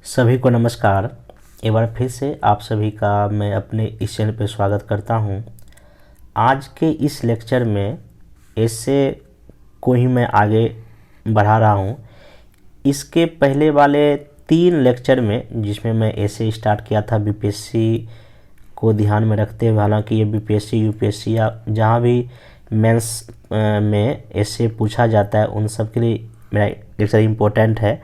सभी को नमस्कार। एक बार फिर से आप सभी का मैं अपने इस चैनल पर स्वागत करता हूं। आज के इस लेक्चर में ऐसे को ही मैं आगे बढ़ा रहा हूं। इसके पहले वाले 3 लेक्चर में जिसमें मैं ऐसे स्टार्ट किया था बीपीएससी को ध्यान में रखते हुए, हालांकि ये बीपीएससी यूपीएससी या जहां भी मेंस में ऐसे पूछा जाता है उन सब के लिए मेरा लेक्चर इम्पोर्टेंट है।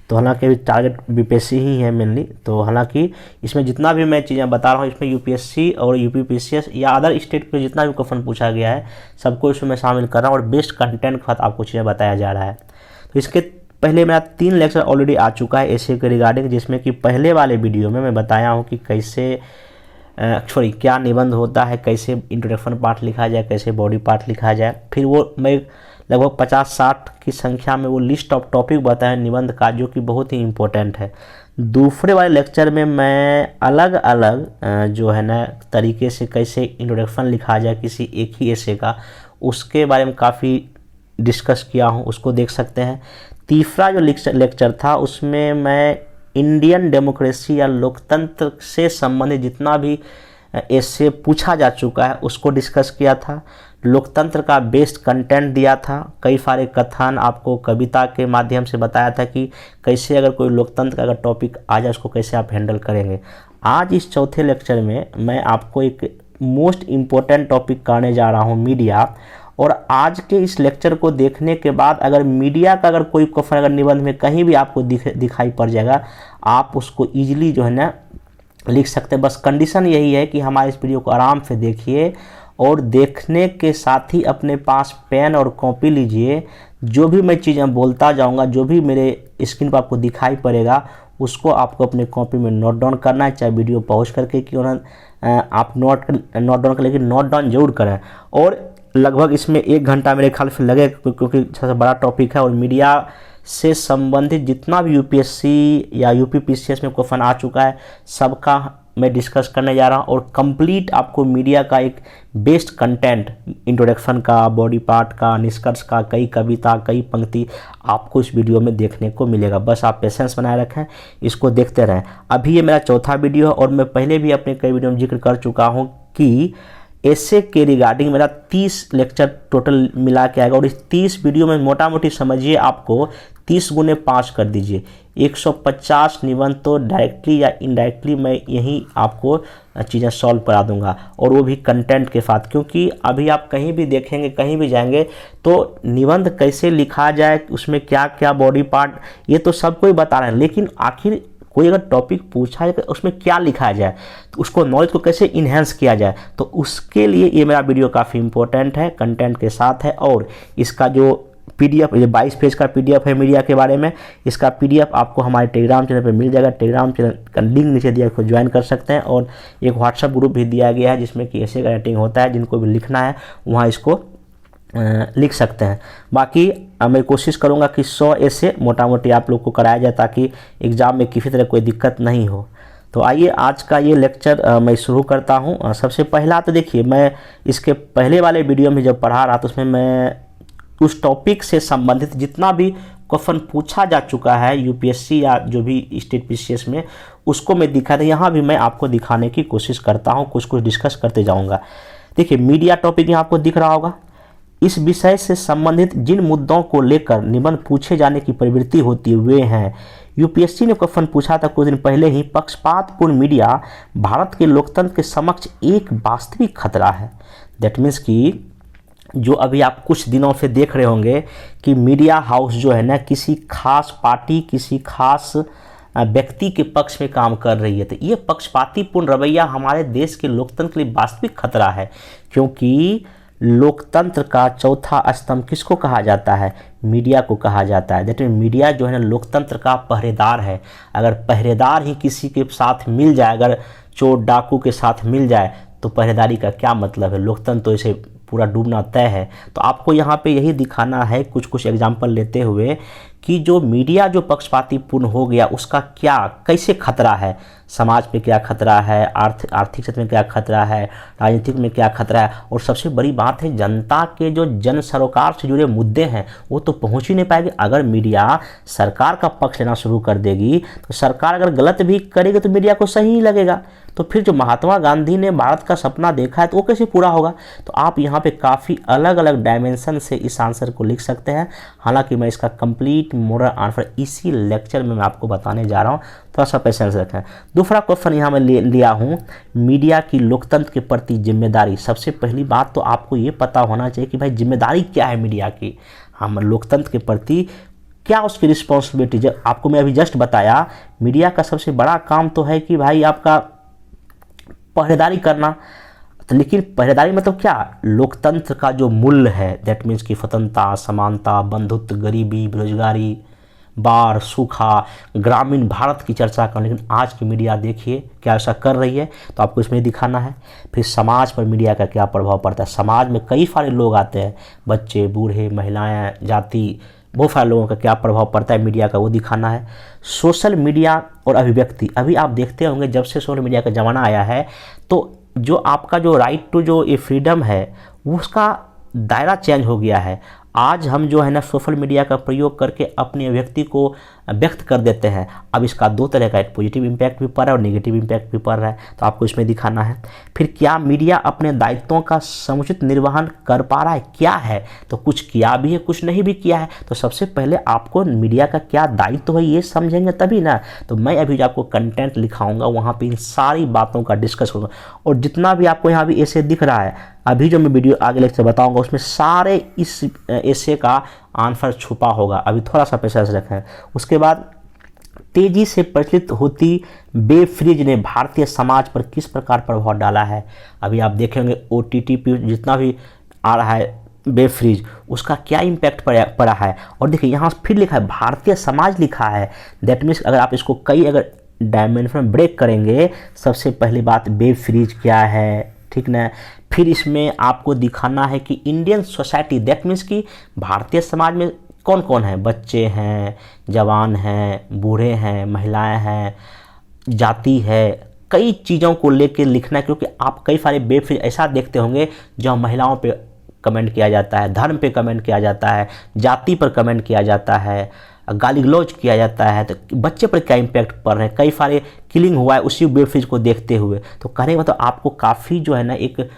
तो हालांकि अभी टारगेट बीपीएससी ही है मेनली। तो हालांकि इसमें जितना भी मैं चीज़ें बता रहा हूँ इसमें यूपीएससी और यूपीपीसीएस या अदर स्टेट पे जितना भी क्वेश्चन पूछा गया है सबको इसमें मैं शामिल कर रहा हूँ और बेस्ट कंटेंट के साथ आपको चीज़ें बताया जा रहा है। तो इसके पहले मेरा 3 लेक्चर ऑलरेडी आ चुका है एसए के रिगार्डिंग, जिसमें कि पहले वाले वीडियो में मैं बताया हूँ कि कैसे क्या निबंध होता है, कैसे इंट्रोडक्शन पार्ट लिखा जाए, कैसे बॉडी पार्ट लिखा जाए। फिर वो मैं लगभग 50-60 की संख्या में वो लिस्ट ऑफ टॉपिक बताया निबंध का, जो कि बहुत ही इम्पोर्टेंट है। दूसरे वाले लेक्चर में मैं अलग अलग जो है ना तरीके से कैसे इंट्रोडक्शन लिखा जाए किसी एक ही एसे का, उसके बारे में काफ़ी डिस्कस किया हूँ, उसको देख सकते हैं। तीसरा जो लेक्चर था उसमें मैं इंडियन डेमोक्रेसी या लोकतंत्र से संबंधित जितना भी ऐसे पूछा जा चुका है उसको डिस्कस किया था। लोकतंत्र का बेस्ट कंटेंट दिया था, कई सारे कथन आपको कविता के माध्यम से बताया था कि कैसे अगर कोई लोकतंत्र का अगर टॉपिक आ जाए उसको कैसे आप हैंडल करेंगे। आज इस चौथे लेक्चर में मैं आपको एक मोस्ट इम्पोर्टेंट टॉपिक करने जा रहा हूँ, मीडिया। और आज के इस लेक्चर को देखने के बाद अगर मीडिया का अगर कोई क्वेश्चन अगर निबंध में कहीं भी आपको दिखाई पड़ जाएगा, आप उसको ईजिली जो है ना लिख सकते हैं। बस कंडीशन यही है कि हमारे इस वीडियो को आराम से देखिए और देखने के साथ ही अपने पास पेन और कॉपी लीजिए। जो भी मैं चीज़ें बोलता जाऊंगा, जो भी मेरे स्क्रीन पर आपको दिखाई पड़ेगा, उसको आपको अपने कॉपी में नोट डाउन करना है, चाहे वीडियो पॉज करके क्यों ना आप नोट डाउन कर, लेकिन नोट डाउन जरूर करें। और लगभग इसमें 1 घंटा मेरे ख्याल से लगे, क्योंकि सबसे बड़ा टॉपिक है और मीडिया से संबंधित जितना भी यूपीएससी या यूपीपीसीएस में क्वेश्चन आ चुका है सबका मैं डिस्कस करने जा रहा हूँ। और कंप्लीट आपको मीडिया का एक बेस्ट कंटेंट, इंट्रोडक्शन का, बॉडी पार्ट का, निष्कर्ष का, कई कविता, कई पंक्ति आपको इस वीडियो में देखने को मिलेगा। बस आप पेशेंस बनाए रखें, इसको देखते रहें। अभी ये मेरा चौथा वीडियो है और मैं पहले भी अपने कई वीडियो में जिक्र कर चुका हूँ कि ऐसे के रिगार्डिंग मेरा 30 लेक्चर टोटल मिला के आएगा। और इस 30 वीडियो में मोटा मोटी समझिए आपको 30 गुने 5 कर दीजिए, 150 निबंध तो डायरेक्टली या इनडायरेक्टली मैं यहीं आपको चीज़ें सॉल्व करा दूंगा, और वो भी कंटेंट के साथ। क्योंकि अभी आप कहीं भी देखेंगे, कहीं भी जाएंगे तो निबंध कैसे लिखा जाए, उसमें क्या क्या बॉडी पार्ट, ये तो सब कोई बता रहे हैं, लेकिन आखिर कोई अगर टॉपिक पूछा है तो उसमें क्या लिखा जाए, तो उसको नॉलेज को कैसे इन्हेंस किया जाए, तो उसके लिए ये मेरा वीडियो काफ़ी इंपॉर्टेंट है, कंटेंट के साथ है। और इसका जो पीडीएफ, ये 22 पेज का पीडीएफ है मीडिया के बारे में, इसका पीडीएफ आपको हमारे टेलीग्राम चैनल पे मिल जाएगा। टेलीग्राम चैनल का लिंक नीचे दिया, इसको ज्वाइन कर सकते हैं। और एक व्हाट्सएप ग्रुप भी दिया गया है जिसमें कि ऐसे राइटिंग होता है, जिनको भी लिखना है वहाँ इसको लिख सकते हैं। बाकी मैं कोशिश करूंगा कि 100 ऐसे मोटा मोटी आप लोग को कराया जाए ताकि एग्ज़ाम में किसी तरह कोई दिक्कत नहीं हो। तो आइए आज का ये लेक्चर मैं शुरू करता हूं। सबसे पहला तो देखिए, मैं इसके पहले वाले वीडियो में जब पढ़ा रहा तो उसमें मैं उस टॉपिक से संबंधित जितना भी क्वेश्चन पूछा जा चुका है यूपीएससी या जो भी स्टेट पीसीएस में, उसको मैं दिखा था। यहाँ भी मैं आपको दिखाने की कोशिश करता हूँ, कुछ कुछ डिस्कस करते जाऊँगा। देखिए मीडिया टॉपिक यहाँ आपको दिख रहा होगा। इस विषय से संबंधित जिन मुद्दों को लेकर निबंध पूछे जाने की प्रवृत्ति होती है वे हैं। यूपीएससी ने क्वेश्चन पूछा था कुछ दिन पहले ही, पक्षपातपूर्ण मीडिया भारत के लोकतंत्र के समक्ष एक वास्तविक खतरा है। दैट मीन्स कि जो अभी आप कुछ दिनों से देख रहे होंगे कि मीडिया हाउस जो है ना किसी खास पार्टी, किसी खास व्यक्ति के पक्ष में काम कर रही है, तो ये पक्षपातीपूर्ण रवैया हमारे देश के लोकतंत्र के लिए वास्तविक खतरा है। क्योंकि लोकतंत्र का चौथा स्तंभ किसको कहा जाता है? मीडिया को कहा जाता है। दैट मीन मीडिया जो है ना लोकतंत्र का पहरेदार है। अगर पहरेदार ही किसी के साथ मिल जाए, अगर चोर डाकू के साथ मिल जाए, तो पहरेदारी का क्या मतलब है? लोकतंत्र तो इसे पूरा डूबना तय है। तो आपको यहाँ पे यही दिखाना है कुछ कुछ एग्जाम्पल लेते हुए कि जो मीडिया जो पक्षपातीपूर्ण हो गया उसका क्या कैसे खतरा है, समाज पे क्या खतरा है, आर्थिक क्षेत्र में क्या खतरा है, राजनीतिक में क्या खतरा है, और सबसे बड़ी बात है जनता के जो जन सरोकार से जुड़े मुद्दे हैं वो तो पहुंच ही नहीं पाएंगे। अगर मीडिया सरकार का पक्ष लेना शुरू कर देगी तो सरकार अगर गलत भी करेगी तो मीडिया को सही ही लगेगा। तो फिर जो महात्मा गांधी ने भारत का सपना देखा है तो वो कैसे पूरा होगा। तो आप यहाँ पे काफ़ी अलग अलग डायमेंशन से इस आंसर को लिख सकते हैं। हालांकि मैं इसका कंप्लीट मोरल आंसर इसी लेक्चर में मैं आपको बताने जा रहा हूँ, थोड़ा सा पेशेंस रखें। दूसरा क्वेश्चन यहाँ मैं लिया हूँ, मीडिया की लोकतंत्र के प्रति जिम्मेदारी। सबसे पहली बात तो आपको ये पता होना चाहिए कि भाई जिम्मेदारी क्या है मीडिया की, हम लोकतंत्र के प्रति क्या उसकी रिस्पॉन्सिबिलिटी। आपको मैं अभी जस्ट बताया मीडिया का सबसे बड़ा काम तो है कि भाई आपका पहरेदारी करना। तो लेकिन पहरेदारी मतलब क्या, लोकतंत्र का जो मूल्य है, दैट मीन्स की स्वतंत्रता, समानता, बंधुत्व, गरीबी, बेरोजगारी, बाढ़, सूखा, ग्रामीण भारत की चर्चा कर। लेकिन आज की मीडिया देखिए क्या ऐसा कर रही है, तो आपको इसमें दिखाना है। फिर समाज पर मीडिया का क्या प्रभाव पड़ता है, समाज में कई सारे लोग आते हैं, बच्चे, बूढ़े, महिलाएं, जाति, बहुत सारे लोगों का क्या प्रभाव पड़ता है मीडिया का, वो दिखाना है। सोशल मीडिया और अभिव्यक्ति, अभी आप देखते होंगे जब से सोशल मीडिया का ज़माना आया है तो जो आपका जो राइट टू जो ये फ्रीडम है उसका दायरा चेंज हो गया है। आज हम जो है ना सोशल मीडिया का प्रयोग करके अपनी अभिव्यक्ति को व्यक्त कर देते हैं। अब इसका दो तरह का एक पॉजिटिव इम्पैक्ट भी पड़ रहा है और नेगेटिव इम्पैक्ट भी पड़ रहा है, तो आपको इसमें दिखाना है। फिर क्या मीडिया अपने दायित्वों का समुचित निर्वहन कर पा रहा है, क्या है, तो कुछ किया भी है कुछ नहीं भी किया है। तो सबसे पहले आपको मीडिया का क्या दायित्व है ये समझेंगे तभी ना। तो मैं अभी जो आपको कंटेंट लिखाऊंगा वहाँ पर इन सारी बातों का डिस्कस होगा, और जितना भी आपको यहाँ भी ऐसे दिख रहा है अभी जो मैं वीडियो आगे लेक्चर बताऊंगा उसमें सारे इस ऐसे का आंसर छुपा होगा। अभी थोड़ा सा पेशेंस रखें। उसके बाद तेजी से प्रचलित होती वेब सीरीज ने भारतीय समाज पर किस प्रकार प्रभाव डाला है। अभी आप देखेंगे OTT पे जितना भी आ रहा है वेब सीरीज उसका क्या इम्पैक्ट पड़ा है। और देखिए यहाँ फिर लिखा है भारतीय समाज लिखा है, दैट मीन्स अगर आप इसको कई अगर डायमेंशन में ब्रेक करेंगे, सबसे पहली बात वेब सीरीज क्या है, ठीक ना। फिर इसमें आपको दिखाना है कि इंडियन सोसाइटी, दैट मीन्स कि भारतीय समाज में कौन कौन है, बच्चे हैं, जवान हैं, बूढ़े हैं, महिलाएं हैं, जाति है, कई चीज़ों को लेकर लिखना है। क्योंकि आप कई सारे वेब सीरीज ऐसा देखते होंगे जहाँ महिलाओं पे कमेंट किया जाता है, धर्म पे कमेंट किया जाता है, जाति पर कमेंट किया जाता है, गाली गलौज किया जाता है, तो बच्चे पर क्या इम्पैक्ट पड़ रहे हैं, कई सारे किलिंग हुआ है उसी वेब सीरीज को देखते हुए। तो कहने का मतलब आपको काफ़ी जो है ना एक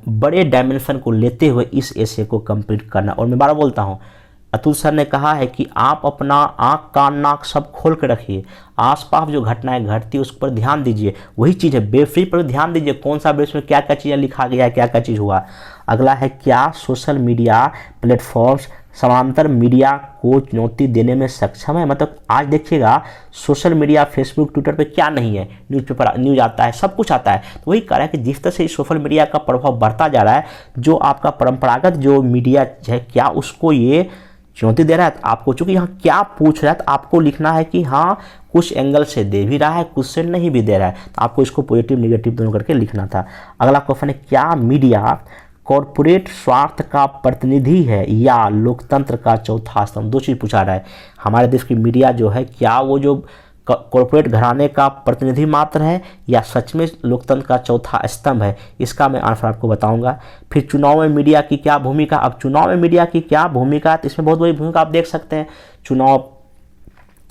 बड़े डायमेंशन को लेते हुए इस एसे को कंप्लीट करना। और मैं बार बोलता हूँ, अतुल सर ने कहा है कि आप अपना आँख कान नाक सब खोल के रखिए, आसपास जो घटनाएं घटती है उस पर ध्यान दीजिए। वही चीज़ है वेब सीरीज पर ध्यान दीजिए, कौन सा वेब में क्या क्या चीज़ें लिखा गया है, क्या क्या चीज़ हुआ। अगला है क्या सोशल मीडिया प्लेटफॉर्म्स समांतर मीडिया को चुनौती देने में सक्षम है। मतलब आज देखिएगा सोशल मीडिया फेसबुक ट्विटर पे क्या नहीं है, न्यूज़पेपर न्यूज आता है, सब कुछ आता है। तो वही कह रहा है कि जिस तरह से सोशल मीडिया का प्रभाव बढ़ता जा रहा है, जो आपका परंपरागत जो मीडिया है क्या उसको ये चुनौती दे रहा है। तो आपको चूंकि यहाँ क्या पूछ रहा है तो आपको लिखना है कि हाँ कुछ एंगल से दे भी रहा है कुछ से नहीं भी दे रहा है, तो आपको इसको पॉजिटिव नेगेटिव दोनों करके लिखना था। अगला क्वेश्चन है क्या मीडिया कॉरपोरेट स्वार्थ का प्रतिनिधि है या लोकतंत्र का चौथा स्तंभ। दो चीज़ पूछा रहा है, हमारे देश की मीडिया जो है क्या वो जो कॉरपोरेट घराने का प्रतिनिधि मात्र है या सच में लोकतंत्र का चौथा स्तंभ है, इसका मैं आंसर आपको बताऊंगा। फिर चुनाव में मीडिया की क्या भूमिका। अब चुनाव में मीडिया की क्या भूमिका, तो इसमें बहुत बड़ी भूमिका आप देख सकते हैं। चुनाव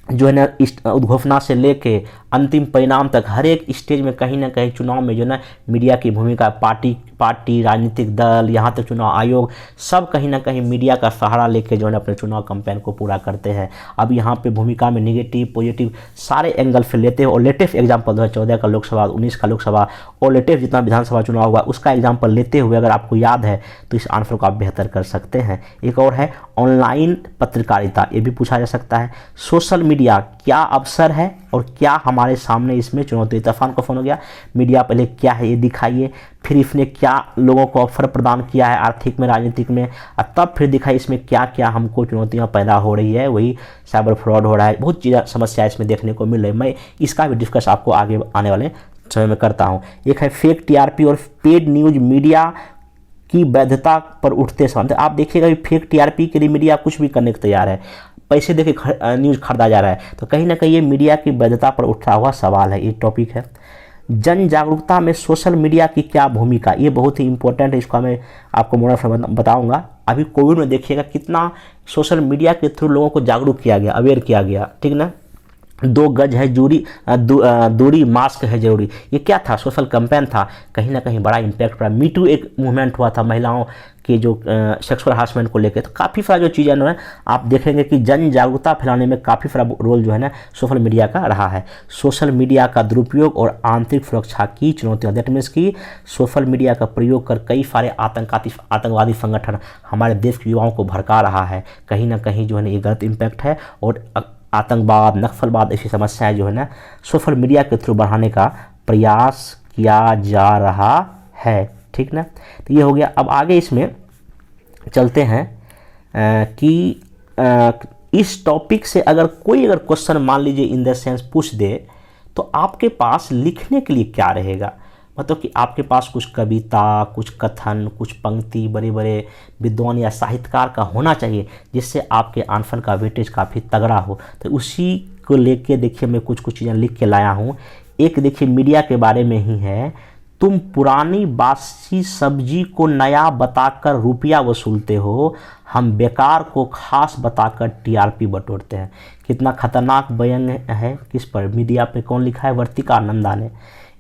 जो है ना उद्घोषणा से लेके अंतिम परिणाम तक हर एक स्टेज में कहीं ना कहीं चुनाव में जो है ना मीडिया की भूमिका, पार्टी राजनीतिक दल यहाँ तक चुनाव आयोग सब कहीं ना कहीं मीडिया का सहारा लेके जो है अपने चुनाव कैंपेन को पूरा करते हैं। अब यहाँ पे भूमिका में नेगेटिव पॉजिटिव सारे एंगल से लेते हैं। और लेटेस्ट एग्जाम्पल 2014 का लोकसभा, 19 का लोकसभा और लेटेस्ट जितना विधानसभा चुनाव हुआ उसका एग्जाम्पल लेते हुए अगर आपको याद है तो इस आंसर को आप बेहतर कर सकते हैं। एक और है ऑनलाइन पत्रकारिता, ये भी पूछा जा सकता है। सोशल मीडिया क्या अवसर है और क्या हमारे सामने इसमें चुनौती। तूफान का फोन हो गया, मीडिया पहले क्या है ये दिखाइए, फिर इसने क्या लोगों को अवसर प्रदान किया है आर्थिक में राजनीतिक में, और तब फिर दिखाई इसमें क्या क्या हमको चुनौतियां पैदा हो रही है। वही साइबर फ्रॉड हो रहा है, बहुत चीज़ें समस्या इसमें देखने को मिल रही है। मैं इसका भी डिस्कस आपको आगे आने वाले समय में करता हूँ। एक है फेक TRP और पेड न्यूज मीडिया की वैधता पर उठते समय आप देखिएगा कि फेक टीआरपी के लिए मीडिया कुछ भी करने को तैयार है, पैसे देके न्यूज़ खरीदा जा रहा है। तो कहीं ना कहीं ये मीडिया की वैधता पर उठा हुआ सवाल है, ये टॉपिक है। जन जागरूकता में सोशल मीडिया की क्या भूमिका, ये बहुत ही इंपॉर्टेंट है, इसको मैं आपको मोड़ा बताऊंगा। अभी कोविड में देखिएगा कितना सोशल मीडिया के थ्रू लोगों को जागरूक किया गया, अवेयर किया गया, ठीक ना। 2 गज है दूरी, मास्क है जरूरी, ये क्या था, सोशल कैंपेन था, कहीं ना कहीं बड़ा इम्पैक्ट पड़ा। मी टू एक मूवमेंट हुआ था महिलाओं के जो सेक्सुअल हरासमेंट को लेकर, तो काफ़ी सारा जो चीज़ें जो है आप देखेंगे कि जन जागरूकता फैलाने में काफ़ी सारा रोल जो है ना सोशल मीडिया का रहा है। सोशल मीडिया का दुरुपयोग और आंतरिक सुरक्षा की चुनौतियाँ, दैट मीन्स कि सोशल मीडिया का प्रयोग कर कई सारे आतंकवादी संगठन हमारे देश के युवाओं को भड़का रहा है। कहीं ना कहीं जो है ना ये गलत इम्पैक्ट है, और आतंकवाद, नक्सलवाद ऐसी समस्याएं जो है ना सोशल मीडिया के थ्रू बढ़ाने का प्रयास किया जा रहा है, ठीक ना। तो ये हो गया। अब आगे इसमें चलते हैं कि इस टॉपिक से अगर कोई क्वेश्चन मान लीजिए इन द सेंस पूछ दे, तो आपके पास लिखने के लिए क्या रहेगा। मतलब कि आपके पास कुछ कविता, कुछ कथन, कुछ पंक्ति बड़े बड़े विद्वान या साहित्यकार का होना चाहिए, जिससे आपके आंसर का वेटेज काफ़ी तगड़ा हो। तो उसी को लेके देखिए मैं कुछ चीज़ें लिख के लाया हूँ। एक देखिए मीडिया के बारे में ही है, तुम पुरानी बासी सब्जी को नया बताकर रुपया वसूलते हो, हम बेकार को खास बताकर टीआरपी बटोरते हैं। कितना खतरनाक बयान है, किस पर, मीडिया पे कौन लिखा है, वर्तिका नंदा ने।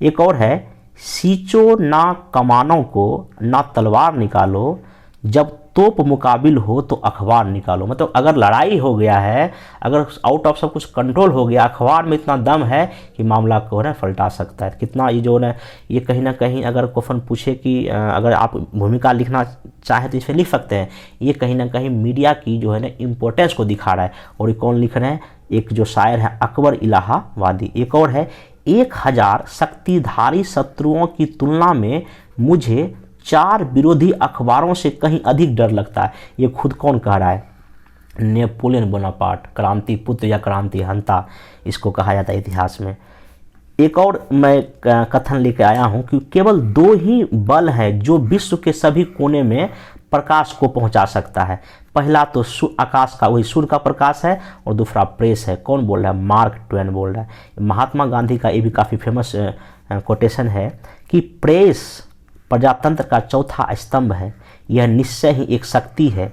एक और है, सींचो ना कमानों को, ना तलवार निकालो, जब तोप मुकाबिल हो तो अखबार निकालो। मतलब अगर लड़ाई हो गया है, अगर आउट ऑफ सब कुछ कंट्रोल हो गया, अखबार में इतना दम है कि मामला को ना पलटा सकता है। कितना ये जो है ये कहीं ना कहीं अगर क्वेश्चन पूछे कि अगर आप भूमिका लिखना चाहें तो इसे लिख सकते हैं। ये कहीं ना कहीं मीडिया की जो है ना इम्पोर्टेंस को दिखा रहा है। और ये कौन लिख रहे हैं, एक जो शायर है अकबर इलाहाबादी। एक और है, 1000 शक्तिधारी शत्रुओं की तुलना में मुझे 4 विरोधी अखबारों से कहीं अधिक डर लगता है। ये खुद कौन कह रहा है, नेपोलियन बोनापार्ट, क्रांति पुत्र या क्रांति हंता इसको कहा जाता है इतिहास में। एक और मैं कथन लेकर आया हूं कि केवल 2 ही बल है जो विश्व के सभी कोने में प्रकाश को पहुंचा सकता है। पहला तो आकाश का, वही सूर्य का प्रकाश है, और दूसरा प्रेस है। कौन बोल रहा है, मार्क ट्वेन बोल रहा है। महात्मा गांधी का ये भी काफ़ी फेमस कोटेशन है कि प्रेस प्रजातंत्र का चौथा स्तंभ है, यह निश्चय ही एक शक्ति है,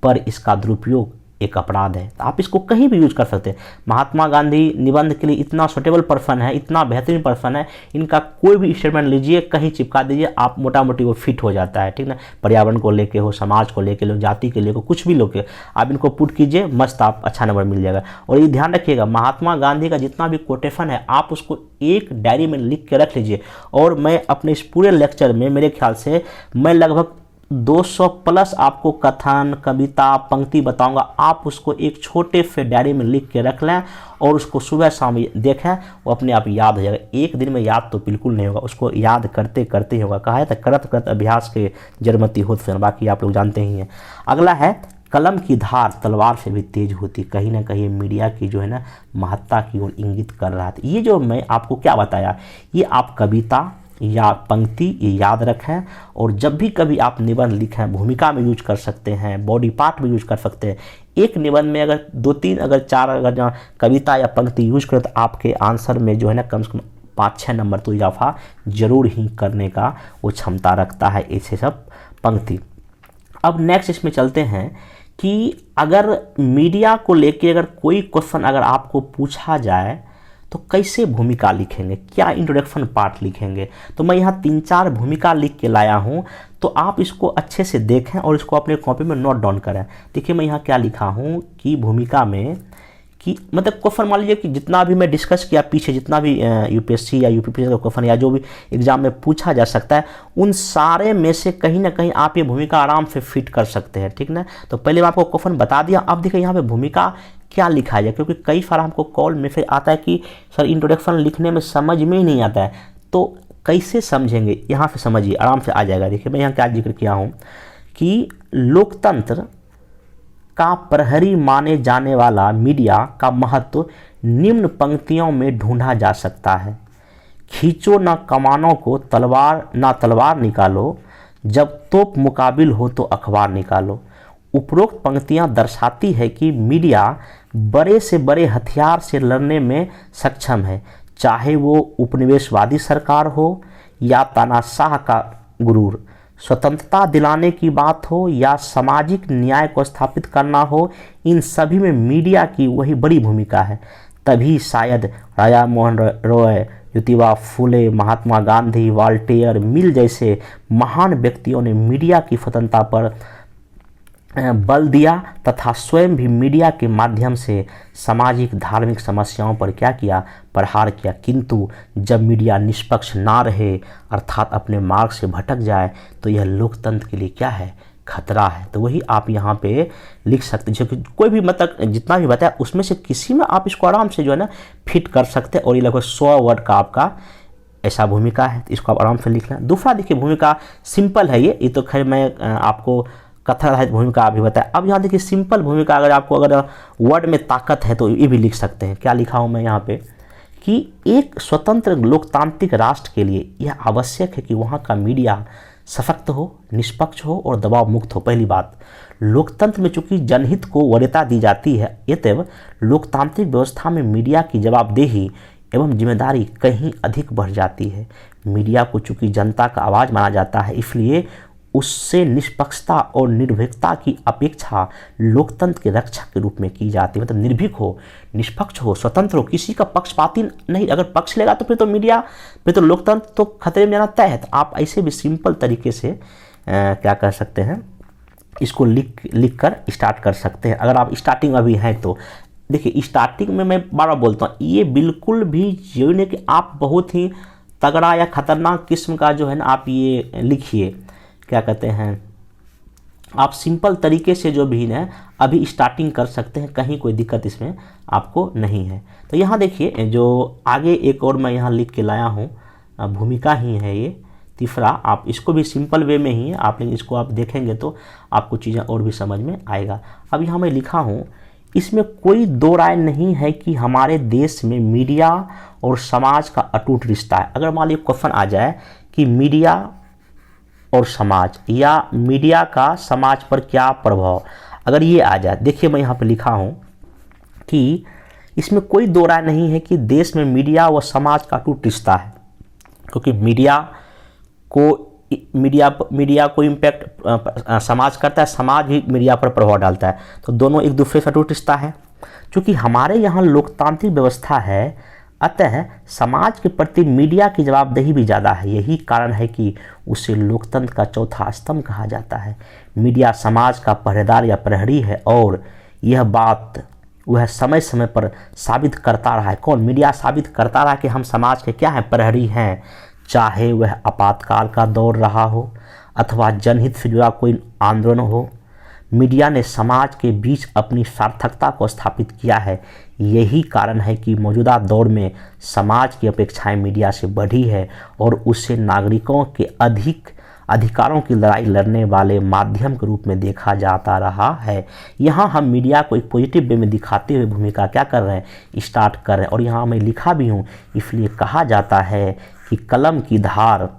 पर इसका दुरुपयोग एक अपराध है। तो आप इसको कहीं भी यूज कर सकते हैं। महात्मा गांधी निबंध के लिए इतना सुटेबल पर्सन है, इतना बेहतरीन पर्सन है, इनका कोई भी स्टेटमेंट लीजिए, कहीं चिपका दीजिए, आप मोटा मोटी वो फिट हो जाता है, ठीक ना। पर्यावरण को लेके हो, समाज को लेके हो, जाति के लेके, कुछ भी लोग आप इनको पुट कीजिए, मस्त आप अच्छा नंबर मिल जाएगा। और ये ध्यान रखिएगा, महात्मा गांधी का जितना भी कोटेशन है आप उसको एक डायरी में लिख के रख लीजिए। और मैं अपने इस पूरे लेक्चर में मेरे ख्याल से मैं लगभग 200 प्लस आपको कथन, कविता, पंक्ति बताऊंगा। आप उसको एक छोटे से डायरी में लिख के रख लें और उसको सुबह शाम देखें, वो अपने आप याद हो जाएगा। एक दिन में याद तो बिल्कुल नहीं होगा, उसको याद करते करते ही होगा। कहा है तो करत करत अभ्यास के जड़मती होते, बाकी आप लोग जानते ही हैं। अगला है, कलम की धार तलवार से भी तेज होती। कहीं ना कहीं मीडिया की जो है ना महत्ता की ओर इंगित कर रहा था। ये जो मैं आपको क्या बताया, ये आप कविता या पंक्ति ये याद रखें, और जब भी कभी आप निबंध लिखें भूमिका में यूज कर सकते हैं, बॉडी पार्ट में यूज कर सकते हैं। एक निबंध में अगर 2-3 अगर 4 अगर जहाँ कविता या पंक्ति यूज करें तो आपके आंसर में जो है ना कम से कम 5-6 नंबर तो इजाफा जरूर ही करने का वो क्षमता रखता है ऐसे सब पंक्ति। अब नेक्स्ट इसमें चलते हैं कि अगर मीडिया को लेके अगर कोई क्वेश्चन अगर आपको पूछा जाए तो कैसे भूमिका लिखेंगे, क्या इंट्रोडक्शन पार्ट लिखेंगे। तो मैं यहाँ 3-4 भूमिका लिख के लाया हूँ, तो आप इसको अच्छे से देखें और इसको अपने कॉपी में नोट डाउन करें। देखिए मैं यहाँ क्या लिखा हूँ कि भूमिका में कि मतलब क्वेश्चन मान लीजिए कि जितना भी मैं डिस्कस किया पीछे, जितना भी यूपीएससी या यूपीपीएससी का क्वेश्चन या जो भी एग्जाम में पूछा जा सकता है, उन सारे में से कहीं ना कहीं आप ये भूमिका आराम से फिट कर सकते हैं, ठीक ना। तो पहले मैं आपको क्वेश्चन बता दिया। अब देखिए यहाँ पे भूमिका क्या लिखा जाए, क्योंकि कई बार हमको कॉल मैसेज आता है कि सर इंट्रोडक्शन लिखने में समझ में ही नहीं आता है, तो कैसे समझेंगे, यहाँ से समझिए, आराम से आ जाएगा। देखिए मैं यहाँ क्या जिक्र किया हूँ कि लोकतंत्र का प्रहरी माने जाने वाला मीडिया का महत्व निम्न पंक्तियों में ढूंढा जा सकता है। खींचो न कमानों को, तलवार निकालो, जब तोप मुकाबिल हो तो अखबार निकालो। उपरोक्त पंक्तियां दर्शाती है कि मीडिया बड़े से बड़े हथियार से लड़ने में सक्षम है, चाहे वो उपनिवेशवादी सरकार हो या तानाशाह का गुरूर, स्वतंत्रता दिलाने की बात हो या सामाजिक न्याय को स्थापित करना हो, इन सभी में मीडिया की वही बड़ी भूमिका है। तभी शायद राजा मोहन रॉय, ज्योतिबा फूले, महात्मा गांधी, वॉल्टेयर, मिल जैसे महान व्यक्तियों ने मीडिया की स्वतंत्रता पर बल दिया तथा स्वयं भी मीडिया के माध्यम से सामाजिक धार्मिक समस्याओं पर क्या किया, प्रहार किया। किंतु जब मीडिया निष्पक्ष ना रहे अर्थात अपने मार्ग से भटक जाए तो यह लोकतंत्र के लिए क्या है, खतरा है। तो वही आप यहाँ पे लिख सकते हैं, जो कोई भी मतलब जितना भी बताया उसमें से किसी में आप इसको आराम से जो है ना फिट कर सकते हैं। और ये लगभग 100 वर्ड का आपका ऐसा भूमिका है, तो इसको आप आराम से लिख लें। दूसरा देखिए भूमिका सिंपल है, ये तो खैर मैं आपको कथा आधारित भूमिका अभी बताया। अब यहाँ देखिए सिंपल भूमिका, अगर आपको अगर वर्ड में ताकत है तो ये भी लिख सकते हैं। क्या लिखा हूँ मैं यहाँ पे कि एक स्वतंत्र लोकतांत्रिक राष्ट्र के लिए यह आवश्यक है कि वहाँ का मीडिया सशक्त हो, निष्पक्ष हो और दबाव मुक्त हो। पहली बात, लोकतंत्र में चूंकि जनहित को वरीयता दी जाती है, अतएव लोकतांत्रिक व्यवस्था में मीडिया की जवाबदेही एवं जिम्मेदारी कहीं अधिक बढ़ जाती है। मीडिया को चूंकि जनता का आवाज़ माना जाता है, इसलिए उससे निष्पक्षता और निर्भीकता की अपेक्षा लोकतंत्र के रक्षक के रूप में की जाती है। मतलब निर्भीक हो, निष्पक्ष हो, स्वतंत्र हो, किसी का पक्षपाती नहीं। अगर पक्ष लेगा तो फिर तो मीडिया, फिर तो लोकतंत्र तो खतरे में जाना तय है। तो आप ऐसे भी सिंपल तरीके से क्या कर सकते हैं, इसको लिख कर स्टार्ट कर सकते हैं। अगर आप स्टार्टिंग अभी हैं तो देखिए, स्टार्टिंग में मैं बार बार बोलता हूँ, ये बिल्कुल भी ये नहीं कि आप बहुत ही तगड़ा या खतरनाक किस्म का जो है ना आप ये लिखिए, क्या कहते हैं, आप सिंपल तरीके से जो भी है अभी स्टार्टिंग कर सकते हैं, कहीं कोई दिक्कत इसमें आपको नहीं है। तो यहाँ देखिए जो आगे एक और मैं यहाँ लिख के लाया हूँ, भूमिका ही है ये तीसरा। आप इसको भी सिंपल वे में ही है, आप लेकिन इसको आप देखेंगे तो आपको चीज़ें और भी समझ में आएगा। अब यहाँ मैं लिखा हूँ, इसमें कोई दो राय नहीं है कि हमारे देश में मीडिया और समाज का अटूट रिश्ता है। अगर मान लीजिए क्वेश्चन आ जाए कि मीडिया और समाज या मीडिया का समाज पर क्या प्रभाव, अगर ये आ जाए, देखिए मैं यहाँ पे लिखा हूँ कि इसमें कोई दो राय नहीं है कि देश में मीडिया व समाज का अटूट रिश्ता है, क्योंकि मीडिया को इम्पैक्ट समाज करता है, समाज भी मीडिया पर प्रभाव डालता है, तो दोनों एक दूसरे से अटूट रिश्ता है। क्योंकि हमारे यहाँ लोकतांत्रिक व्यवस्था है, अतः समाज के प्रति मीडिया की जवाबदेही भी ज़्यादा है। यही कारण है कि उसे लोकतंत्र का चौथा स्तंभ कहा जाता है। मीडिया समाज का पहरेदार या प्रहरी है, और यह बात वह समय समय पर साबित करता रहा है। कौन? मीडिया साबित करता रहा कि हम समाज के क्या हैं, प्रहरी हैं। चाहे वह आपातकाल का दौर रहा हो अथवा जनहित से जुड़ा कोई आंदोलन हो, मीडिया ने समाज के बीच अपनी सार्थकता को स्थापित किया है। यही कारण है कि मौजूदा दौर में समाज की अपेक्षाएं मीडिया से बढ़ी है और उसे नागरिकों के अधिकारों की लड़ाई लड़ने वाले माध्यम के रूप में देखा जाता रहा है। यहाँ हम मीडिया को एक पॉजिटिव वे में दिखाते हुए भूमिका क्या कर रहे हैं, स्टार्ट कर रहे हैं। और यहाँ मैं लिखा भी हूँ, इसलिए कहा जाता है कि कलम की धार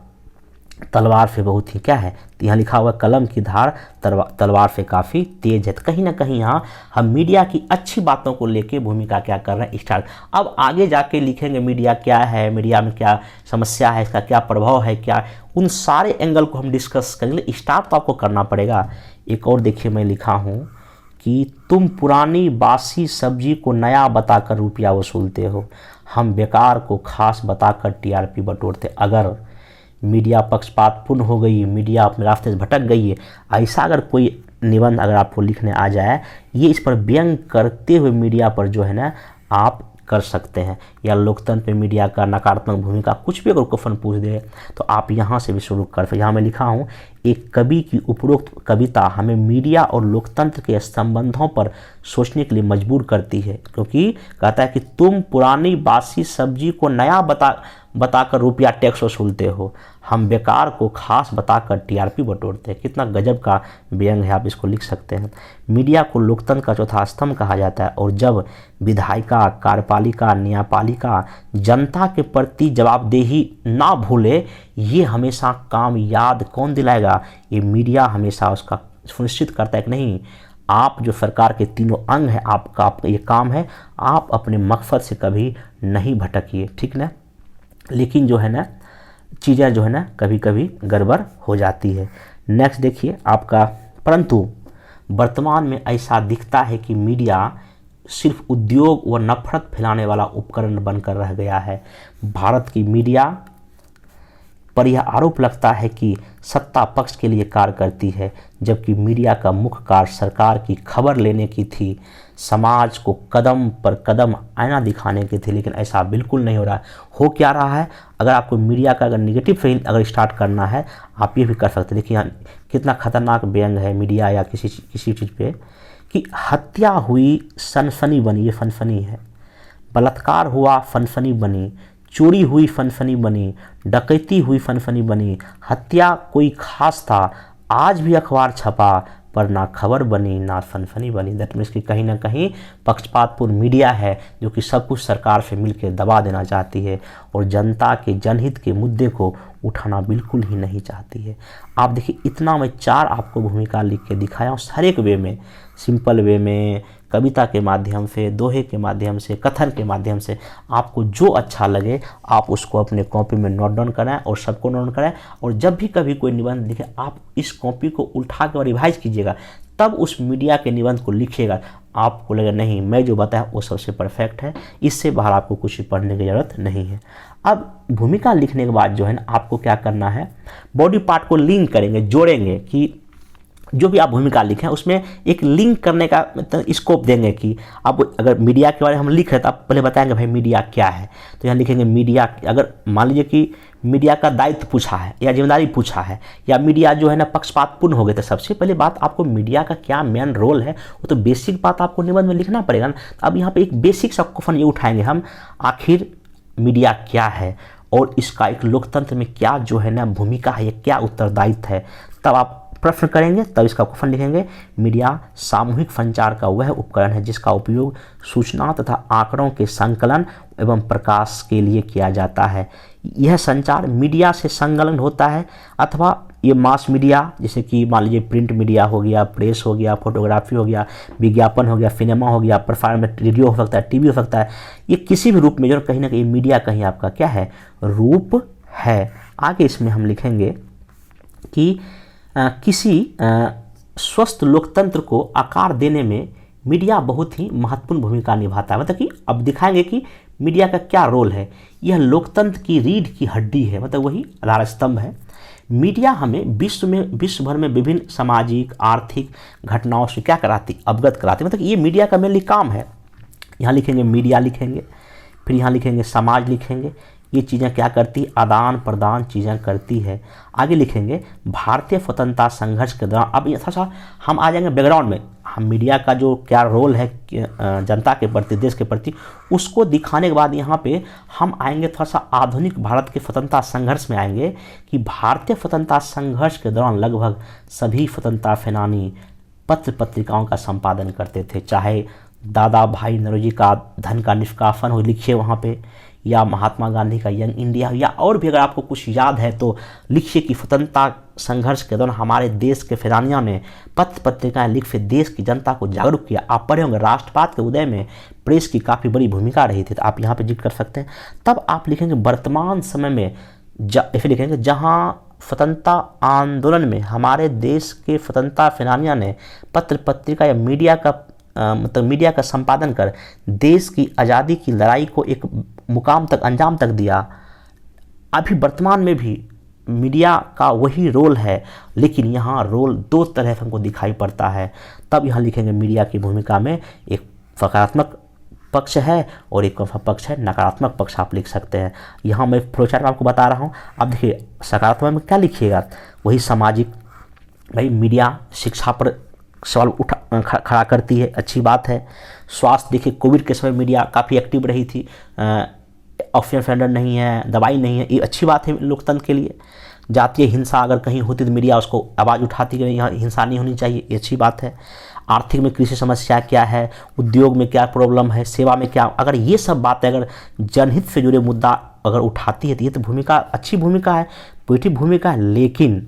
तलवार से बहुत ही क्या है, यहाँ लिखा हुआ कलम की धार तलवार से काफ़ी तेज है। तो कहीं ना कहीं यहाँ हम मीडिया की अच्छी बातों को लेके भूमिका क्या कर रहे हैं, स्टार्ट। अब आगे जाके लिखेंगे मीडिया क्या है, मीडिया में क्या समस्या है, इसका क्या प्रभाव है, क्या, उन सारे एंगल को हम डिस्कस करेंगे। स्टार्ट तो आपको करना पड़ेगा। एक और देखिए मैं लिखा हूँ कि तुम पुरानी बासी सब्जी को नया बताकर रुपया वसूलते हो, हम बेकार को खास बताकर टीआरपी बटोरते। अगर मीडिया पक्षपातपूर्ण हो गई, मीडिया अपने रास्ते से भटक गई है, ऐसा अगर कोई निबंध अगर आपको लिखने आ जाए, ये इस पर व्यंग करते हुए मीडिया पर जो है ना आप कर सकते हैं। या लोकतंत्र में मीडिया का नकारात्मक भूमिका, कुछ भी अगर क्वेश्चन पूछ दे तो आप यहाँ से भी शुरू कर सकते। यहाँ मैं लिखा हूँ, एक कवि की उपरोक्त कविता हमें मीडिया और लोकतंत्र के संबंधों पर सोचने के लिए मजबूर करती है, क्योंकि कहता है कि तुम पुरानी बासी सब्जी को नया बताकर रुपया टैक्स वसूलते हो, हम बेकार को खास बताकर टीआरपी बटोरते हैं। कितना गजब का व्यंग है, आप इसको लिख सकते हैं। मीडिया को लोकतंत्र का चौथा स्तंभ कहा जाता है, और जब विधायिका, कार्यपालिका, न्यायपालिका जनता के प्रति जवाबदेही ना भूले ये हमेशा काम याद कौन दिलाएगा? ये मीडिया हमेशा उसका सुनिश्चित करता है कि नहीं, आप जो सरकार के तीनों अंग हैं, आपका ये काम है, आप अपने मकसद से कभी नहीं भटकिए, ठीक ना। लेकिन जो है ना चीज़ें जो है ना कभी कभी गड़बड़ हो जाती है। नेक्स्ट देखिए आपका, परंतु वर्तमान में ऐसा दिखता है कि मीडिया सिर्फ उद्योग व नफरत फैलाने वाला उपकरण बनकर रह गया है। भारत की मीडिया पर यह आरोप लगता है कि सत्ता पक्ष के लिए कार्य करती है, जबकि मीडिया का मुख्य कार्य सरकार की खबर लेने की थी, समाज को कदम पर कदम आईना दिखाने की थी। लेकिन ऐसा बिल्कुल नहीं हो रहा है। हो क्या रहा है? अगर आपको मीडिया का अगर निगेटिव फील अगर स्टार्ट करना है, आप ये भी कर सकते हैं। देखिए यहाँ कितना खतरनाक व्यंग है मीडिया या किसी चीज़ पे, कि हत्या हुई सनसनी बनी, ये फनफनी है, बलात्कार हुआ फनफनी बनी, चोरी हुई फनफनी बनी, डकैती हुई फनफनी बनी, हत्या कोई खास था, आज भी अखबार छपा पर ना खबर बनी ना फनफनी बनी। दैट मीन्स कि कहीं ना कहीं पक्षपातपूर्ण मीडिया है जो कि सब कुछ सरकार से मिलकर दबा देना चाहती है और जनता के जनहित के मुद्दे को उठाना बिल्कुल ही नहीं चाहती है। आप देखिए इतना मैं 4 आपको भूमिका लिख के दिखाया हूँ, हर एक वे में, सिंपल वे में, कविता के माध्यम से, दोहे के माध्यम से, कथन के माध्यम से, आपको जो अच्छा लगे आप उसको अपने कॉपी में नोट डाउन कराएं और सबको नोट डाउन कराएं। और जब भी कभी कोई निबंध लिखे आप इस कॉपी को उठा के और रिवाइज कीजिएगा, तब उस मीडिया के निबंध को लिखिएगा, आपको लगेगा नहीं मैं जो बताया वो सबसे परफेक्ट है, इससे बाहर आपको कुछ पढ़ने की ज़रूरत नहीं है। अब भूमिका लिखने के बाद जो है ना आपको क्या करना है, बॉडी पार्ट को लिंक करेंगे, जोड़ेंगे, कि जो भी आप भूमिका लिखें उसमें एक लिंक करने का मतलब स्कोप देंगे कि अब अगर मीडिया के बारे में हम लिख रहे हैं तो आप पहले बताएंगे भाई मीडिया क्या है। तो यहाँ लिखेंगे मीडिया, अगर मान लीजिए कि मीडिया का दायित्व पूछा है या जिम्मेदारी पूछा है या मीडिया जो है ना पक्षपातपूर्ण हो गए, तो सबसे पहले बात आपको मीडिया का क्या मेन रोल है वो तो बेसिक बात आपको निबंध में लिखना पड़ेगा ना। तो अब यहाँ पर एक बेसिक सा क्वेश्चन ये उठाएंगे हम, आखिर मीडिया क्या है और इसका एक लोकतंत्र में क्या जो है ना भूमिका है, क्या उत्तरदायित्व है, तब आप प्रश्न करेंगे, तब इसका क्वेश्चन लिखेंगे। मीडिया सामूहिक संचार का वह उपकरण है जिसका उपयोग सूचना तथा आंकड़ों के संकलन एवं प्रकाश के लिए किया जाता है। यह संचार मीडिया से संलग्न होता है अथवा ये मास मीडिया जैसे कि मान लीजिए प्रिंट मीडिया हो गया, प्रेस हो गया, फोटोग्राफी हो गया, विज्ञापन हो गया, सिनेमा हो गया, परफॉर्मेंस रेडियो हो सकता है, टीवी हो सकता है, ये किसी भी रूप में जो कहीं ना कहीं मीडिया कहीं आपका क्या है, रूप है। आगे इसमें हम लिखेंगे कि किसी स्वस्थ लोकतंत्र को आकार देने में मीडिया बहुत ही महत्वपूर्ण भूमिका निभाता है। मतलब कि अब दिखाएंगे कि मीडिया का क्या रोल है। यह लोकतंत्र की रीढ़ की हड्डी है, मतलब वही आधार स्तंभ है। मीडिया हमें विश्व भर में विभिन्न सामाजिक आर्थिक घटनाओं से क्या कराती, अवगत कराती, मतलब ये मीडिया का मेनली काम है। यहाँ लिखेंगे मीडिया लिखेंगे, फिर यहाँ लिखेंगे समाज लिखेंगे, ये चीज़ें क्या करती है, आदान प्रदान चीज़ें करती है। आगे लिखेंगे भारतीय स्वतंत्रता संघर्ष के दौरान, अब ये थोड़ा सा हम आ जाएंगे बैकग्राउंड में, हम मीडिया का जो क्या रोल है जनता के प्रति, देश के प्रति, उसको दिखाने के बाद यहाँ पे हम आएंगे थोड़ा सा आधुनिक भारत के स्वतंत्रता संघर्ष में आएंगे कि भारतीय स्वतंत्रता संघर्ष के दौरान लगभग सभी स्वतंत्रता सेनानी पत्र पत्रिकाओं का संपादन करते थे, चाहे दादा भाई नौरोजी का धन का निष्कासन हो, लिखिए वहाँ पे, या महात्मा गांधी का यंग इंडिया, या और भी अगर आपको कुछ याद है तो लिखिए कि स्वतंत्रता संघर्ष के दौरान हमारे देश के सेनानियों ने पत्र पत्रिकाएं लिख के देश की जनता को जागरूक किया। आप पढ़े होंगे राष्ट्रवाद के उदय में प्रेस की काफ़ी बड़ी भूमिका रही थी, तो आप यहाँ पे जिक्र कर सकते हैं। तब आप लिखेंगे वर्तमान समय में ऐसे लिखेंगे जहाँ स्वतंत्रता आंदोलन में हमारे देश के स्वतंत्रता सेनानियों ने पत्र पत्रिका या मीडिया का मतलब मीडिया का संपादन कर देश की आज़ादी की लड़ाई को एक मुकाम तक, अंजाम तक दिया। अभी वर्तमान में भी मीडिया का वही रोल है, लेकिन यहाँ रोल दो तरह से हमको दिखाई पड़ता है। तब यहाँ लिखेंगे मीडिया की भूमिका में एक सकारात्मक पक्ष है और एक पक्ष है नकारात्मक पक्ष, आप लिख सकते हैं। यहाँ मैं फ्लोचार्ट आपको बता रहा हूँ। अब देखिए सकारात्मक में क्या लिखिएगा, वही सामाजिक, भाई मीडिया शिक्षा पर सवाल खड़ा करती है, अच्छी बात है। स्वास्थ्य देखिए कोविड के समय मीडिया काफ़ी एक्टिव रही थी, ऑक्सीजन सिलेंडर नहीं है, दवाई नहीं है, ये अच्छी बात है लोकतंत्र के लिए। जातीय हिंसा अगर कहीं होती तो मीडिया उसको आवाज़ उठाती कि यहाँ हिंसा नहीं होनी चाहिए, ये अच्छी बात है। आर्थिक में कृषि समस्या क्या है, उद्योग में क्या प्रॉब्लम है, सेवा में क्या, अगर ये सब बातें अगर जनहित से जुड़े मुद्दा अगर उठाती है तो ये तो भूमिका, अच्छी भूमिका है। पॉजिटिव भूमिका है, लेकिन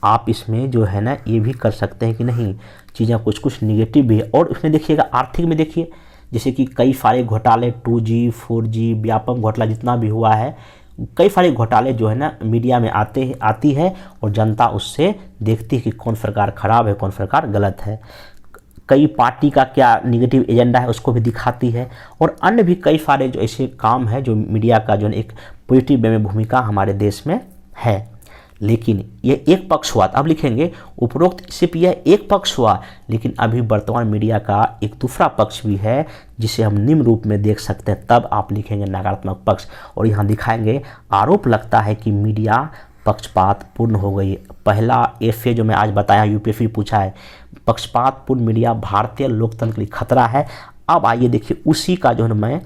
आप इसमें जो है ना ये भी कर सकते हैं कि नहीं, चीज़ें कुछ कुछ निगेटिव भी है। और उसमें देखिएगा आर्थिक में देखिए, जैसे कि कई सारे घोटाले 2G 4G व्यापक घोटाला जितना भी हुआ है, कई सारे घोटाले जो है ना मीडिया में आती है और जनता उससे देखती है कि कौन सरकार खराब है, कौन सरकार गलत है। कई पार्टी का क्या निगेटिव एजेंडा है उसको भी दिखाती है, और अन्य भी कई सारे जो ऐसे काम है जो मीडिया का जो एक पॉजिटिव वे में भूमिका हमारे देश में है। लेकिन ये एक पक्ष हुआ। अब लिखेंगे उपरोक्त सिर्फ यह एक पक्ष हुआ, लेकिन अभी वर्तमान मीडिया का एक दूसरा पक्ष भी है जिसे हम निम्न रूप में देख सकते हैं। तब आप लिखेंगे नकारात्मक पक्ष, और यहाँ दिखाएंगे आरोप लगता है कि मीडिया पक्षपातपूर्ण हो गई। पहला एफए जो मैं आज बताया यूपीएससी पूछा है, पक्षपातपूर्ण मीडिया भारतीय लोकतंत्र के लिए खतरा है। अब आइए देखिए उसी का जो है मैं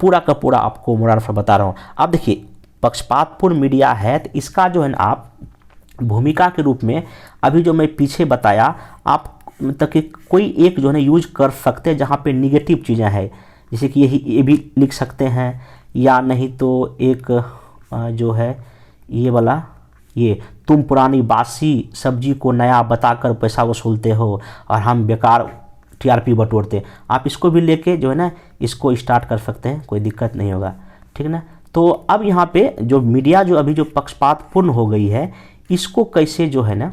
पूरा का पूरा आपको मुरारफा बता रहा हूँ। अब देखिए पक्षपातपूर्ण मीडिया है तो इसका जो है ना आप भूमिका के रूप में अभी जो मैं पीछे बताया, आप मतलब कि कोई एक जो है ना यूज कर सकते हैं जहाँ पे निगेटिव चीज़ें हैं, जैसे कि ये भी लिख सकते हैं, या नहीं तो एक जो है ये वाला, ये तुम पुरानी बासी सब्जी को नया बताकर पैसा वसूलते हो और हम बेकार टीआरपी बटोरते। आप इसको भी लेके जो है ना इसको स्टार्ट कर सकते हैं, कोई दिक्कत नहीं होगा, ठीक है ना। तो अब यहाँ पे जो मीडिया जो अभी जो पक्षपातपूर्ण हो गई है, इसको कैसे जो है ना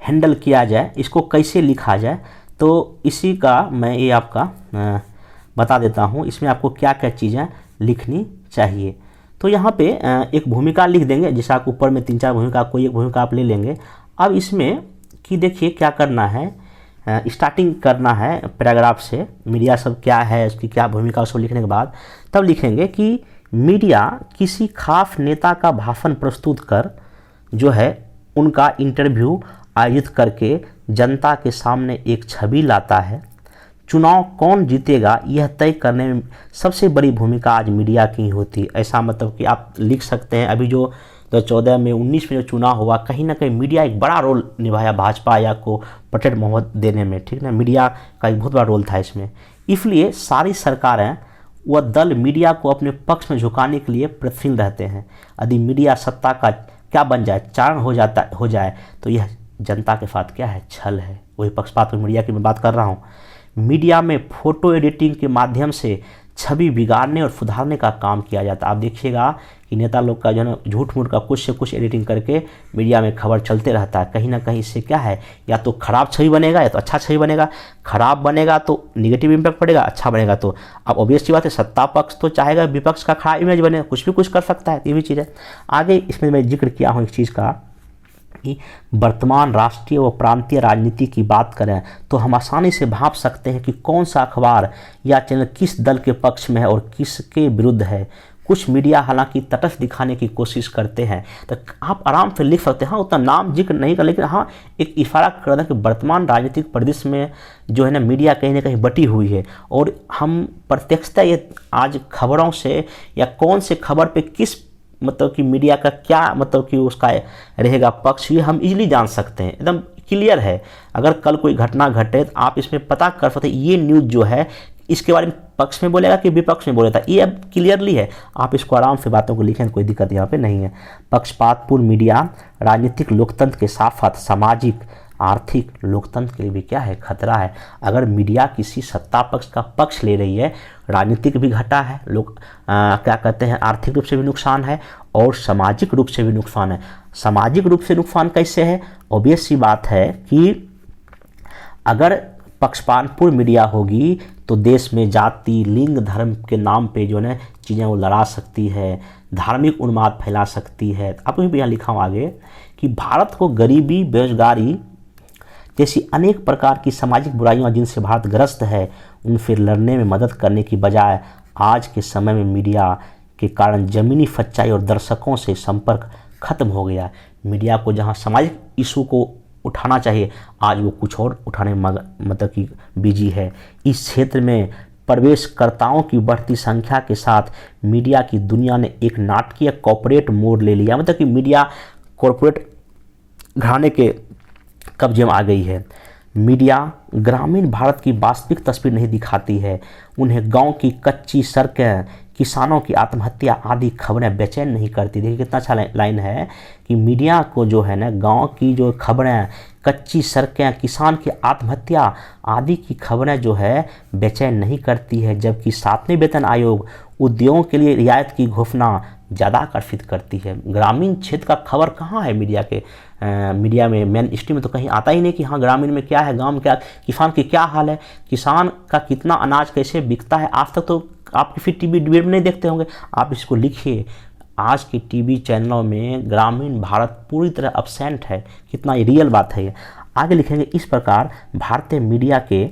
हैंडल किया जाए, इसको कैसे लिखा जाए, तो इसी का मैं ये आपका बता देता हूँ। इसमें आपको क्या क्या चीज़ें लिखनी चाहिए। तो यहाँ पे एक भूमिका लिख देंगे, जैसे आप ऊपर में 3-4 भूमिका, कोई एक भूमिका आप ले लेंगे। अब इसमें कि देखिए क्या करना है, स्टार्टिंग करना है पैराग्राफ से, मीडिया सब क्या है, उसकी क्या भूमिका, उसको लिखने के बाद तब लिखेंगे कि मीडिया किसी खास नेता का भाषण प्रस्तुत कर जो है उनका इंटरव्यू आयोजित करके जनता के सामने एक छवि लाता है। चुनाव कौन जीतेगा यह तय करने में सबसे बड़ी भूमिका आज मीडिया की होती है। ऐसा मतलब कि आप लिख सकते हैं अभी जो 2014 में 19 में जो चुनाव हुआ, कहीं ना कहीं मीडिया एक बड़ा रोल निभाया भाजपा या को पटेल मोहब्बत देने में, ठीक ना। मीडिया का एक बहुत बड़ा रोल था इसमें। इसलिए सारी सरकारें वह दल मीडिया को अपने पक्ष में झुकाने के लिए प्रयत्नशील रहते हैं। यदि मीडिया सत्ता का क्या बन जाए, चारण हो जाए तो यह जनता के साथ क्या है, छल है। वही पक्षपात मीडिया की मैं बात कर रहा हूँ। मीडिया में फोटो एडिटिंग के माध्यम से छवि बिगाड़ने और सुधारने का काम किया जाता है। आप देखिएगा कि नेता लोग का जो है झूठ मूठ का कुछ से कुछ एडिटिंग करके मीडिया में खबर चलते रहता है। कहीं ना कहीं इससे क्या है, या तो खराब छवि बनेगा या तो अच्छा छवि बनेगा। खराब बनेगा तो निगेटिव इम्पैक्ट पड़ेगा, अच्छा बनेगा तो अब ऑब्वियस सी बात है सत्ता पक्ष तो चाहेगा विपक्ष का खराब इमेज बने, कुछ भी कुछ कर सकता है। ये भी चीज़ है। आगे इसमें मैं जिक्र किया हूँ एक चीज़ का कि वर्तमान राष्ट्रीय व प्रांतीय राजनीति की बात करें तो हम आसानी से भाप सकते हैं कि कौन सा अखबार या चैनल किस दल के पक्ष में है और किसके विरुद्ध है। कुछ मीडिया हालांकि तटस्थ दिखाने की कोशिश करते हैं, तो आप आराम से लिख सकते हैं। हाँ उतना नाम जिक्र नहीं कर, लेकिन हाँ एक इशारा कर दें कि वर्तमान राजनीतिक परिदृश्य में जो है ना मीडिया कहीं ना कहीं बटी हुई है, और हम प्रत्यक्षता ये आज खबरों से या कौन से खबर पे किस मतलब कि मीडिया का क्या मतलब कि उसका रहेगा पक्ष, ये हम इजीली जान सकते हैं, एकदम क्लियर है। अगर कल कोई घटना घटे तो आप इसमें पता कर सकते हैं ये न्यूज़ जो है इसके बारे में पक्ष में बोलेगा कि विपक्ष में बोलेगा, ये अब क्लियरली है। आप इसको आराम से बातों को लिखें, कोई दिक्कत यहाँ पे नहीं है। पक्षपातपूर्ण मीडिया राजनीतिक लोकतंत्र के साथ साथ सामाजिक आर्थिक लोकतंत्र के लिए भी क्या है, खतरा है। अगर मीडिया किसी सत्ता पक्ष का पक्ष ले रही है, राजनीतिक भी घाटा है, लोग क्या कहते हैं आर्थिक रूप से भी नुकसान है और सामाजिक रूप से भी नुकसान है। सामाजिक रूप से नुकसान कैसे है, ऑब्वियस सी बात है कि अगर पक्षपातपूर्ण मीडिया होगी तो देश में जाति लिंग धर्म के नाम पे जो है चीज़ें वो लड़ा सकती है, धार्मिक उन्माद फैला सकती है। आपको भी यहाँ लिखा हूँ आगे कि भारत को गरीबी बेरोजगारी जैसी अनेक प्रकार की सामाजिक बुराइयां जिनसे भारत ग्रस्त है उनसे लड़ने में मदद करने की बजाय आज के समय में मीडिया के कारण ज़मीनी सच्चाई और दर्शकों से संपर्क खत्म हो गया। मीडिया को जहां सामाजिक इशू को उठाना चाहिए आज वो कुछ और उठाने में मतलब कि बिजी है। इस क्षेत्र में प्रवेशकर्ताओं की बढ़ती संख्या के साथ मीडिया की दुनिया ने एक नाटकीय कॉर्पोरेट मोड ले लिया, मतलब कि मीडिया कॉर्पोरेट घराने के कब्जे में आ गई है। मीडिया ग्रामीण भारत की वास्तविक तस्वीर नहीं दिखाती है, उन्हें गांव की कच्ची सड़कें किसानों की आत्महत्या आदि खबरें बेचैन नहीं करती। देखिए कितना अच्छा लाइन है कि मीडिया को जो है ना गांव की जो खबरें, कच्ची सड़कें, किसान की आत्महत्या आदि की खबरें जो है बेचैन नहीं करती है, जबकि 7वें वेतन आयोग उद्योगों के लिए रियायत की घोषणा ज़्यादा आकर्षित करती है। ग्रामीण क्षेत्र का खबर कहाँ है मीडिया के मीडिया में, मेन स्ट्रीम में तो कहीं आता ही नहीं कि हाँ ग्रामीण में क्या है, गांव में क्या, किसान की क्या हाल है, किसान का कितना अनाज कैसे बिकता है। आज तक तो आप फिर टीवी डिबेट में नहीं देखते होंगे, आप इसको लिखिए। आज के टीवी चैनलों में ग्रामीण भारत पूरी तरह अब्सेंट है। कितना रियल बात है ये। आगे लिखेंगे, इस प्रकार भारतीय मीडिया के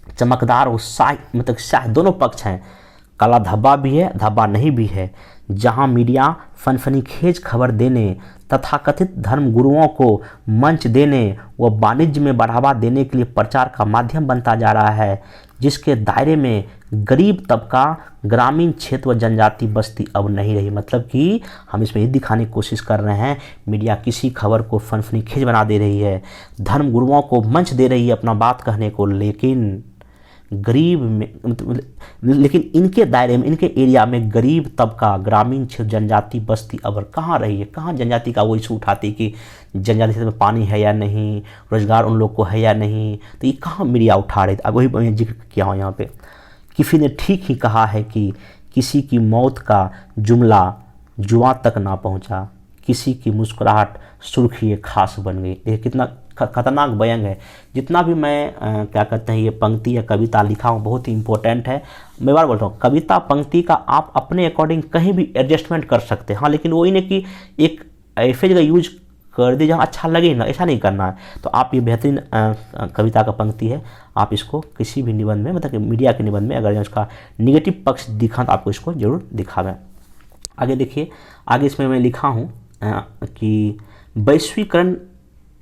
चमकदार और स्याह दोनों पक्ष हैं। काला धब्बा भी है, धब्बा नहीं भी है। जहां मीडिया फनफनीखेज खबर देने, तथाकथित धर्म गुरुओं को मंच देने व वाणिज्य में बढ़ावा देने के लिए प्रचार का माध्यम बनता जा रहा है, जिसके दायरे में गरीब तबका, ग्रामीण क्षेत्र व जनजाति बस्ती अब नहीं रही। मतलब कि हम इसमें ये दिखाने की कोशिश कर रहे हैं, मीडिया किसी खबर को फनफनीखेज बना दे रही है, धर्म गुरुओं को मंच दे रही है अपना बात कहने को, लेकिन गरीब में लेकिन इनके दायरे में, इनके एरिया में गरीब तबका, ग्रामीण क्षेत्र, जनजाति बस्ती अब कहाँ रही है। कहाँ जनजाति का वो इशू उठाती कि जनजाति क्षेत्र में पानी है या नहीं, रोजगार उन लोग को है या नहीं, तो ये कहाँ मीडिया उठा रही थी। अब वही मैंने जिक्र किया हूँ यहाँ पे। किसी ने ठीक ही कहा है कि किसी की मौत का जुमला जुआ तक ना पहुँचा, किसी की मुस्कुराहट सुर्खी खास बन गई। देखिए कितना खतरनाक व्यंग है। जितना भी मैं क्या कहते हैं ये पंक्ति या कविता लिखा हूँ बहुत ही इंपॉर्टेंट है। मैं बार बोलता हूँ, कविता पंक्ति का आप अपने अकॉर्डिंग कहीं भी एडजस्टमेंट कर सकते हैं, हाँ, लेकिन वही नहीं कि एक ऐसे जगह यूज कर दी जहाँ अच्छा लगे ना, ऐसा नहीं करना है। तो आप ये बेहतरीन कविता का पंक्ति है, आप इसको किसी भी निबंध में, मतलब कि मीडिया के निबंध में अगर उसका निगेटिव पक्ष दिखा तो आपको इसको जरूर दिखावें। आगे देखिए, आगे इसमें मैं लिखा हूँ कि वैश्वीकरण,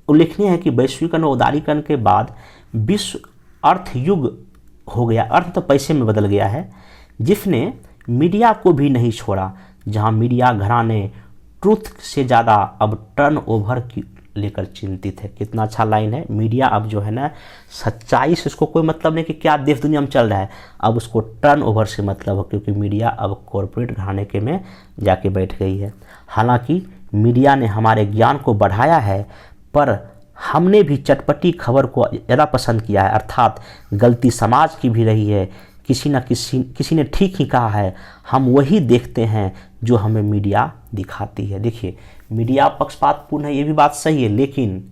उल्लेखनीय है कि वैश्वीकरण और उदारीकरण के बाद विश्व अर्थ युग हो गया। अर्थ तो पैसे में बदल गया है, जिसने मीडिया को भी नहीं छोड़ा। जहां मीडिया घराने ट्रूथ से ज़्यादा अब टर्नओवर की लेकर चिंतित है। कितना अच्छा लाइन है। मीडिया अब जो है ना सच्चाई से उसको कोई मतलब नहीं कि क्या देश दुनिया में चल रहा है, अब उसको टर्नओवर से मतलब है, क्योंकि मीडिया अब कॉरपोरेट घराने के में जाके बैठ गई है। हालांकि मीडिया ने हमारे ज्ञान को बढ़ाया है, पर हमने भी चटपटी खबर को ज़्यादा पसंद किया है, अर्थात गलती समाज की भी रही है। किसी ने ठीक ही कहा है, हम वही देखते हैं जो हमें मीडिया दिखाती है। देखिए मीडिया पक्षपातपूर्ण है, ये भी बात सही है, लेकिन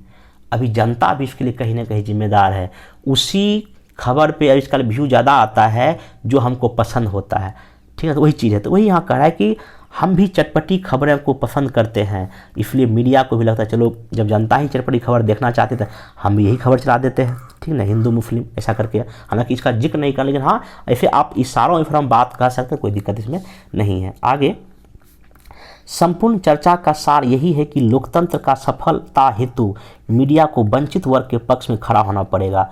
अभी जनता भी इसके लिए कहीं ना कहीं जिम्मेदार है। उसी खबर पे आजकल व्यू ज़्यादा आता है जो हमको पसंद होता है, ठीक है। तो वही चीज़ है, तो वही यहाँ कह रहा है कि हम भी चटपटी खबरें को पसंद करते हैं, इसलिए मीडिया को भी लगता है चलो जब जनता ही चटपटी खबर देखना चाहती है हम भी यही खबर चला देते हैं, ठीक ना, हिंदू मुस्लिम ऐसा करके। हालांकि इसका जिक्र नहीं कर, लेकिन हाँ ऐसे आप इशारों में फिर हम बात कर सकते हैं, कोई दिक्कत इसमें नहीं है। आगे संपूर्ण चर्चा का सार यही है कि लोकतंत्र का सफलता हेतु मीडिया को वंचित वर्ग के पक्ष में खड़ा होना पड़ेगा।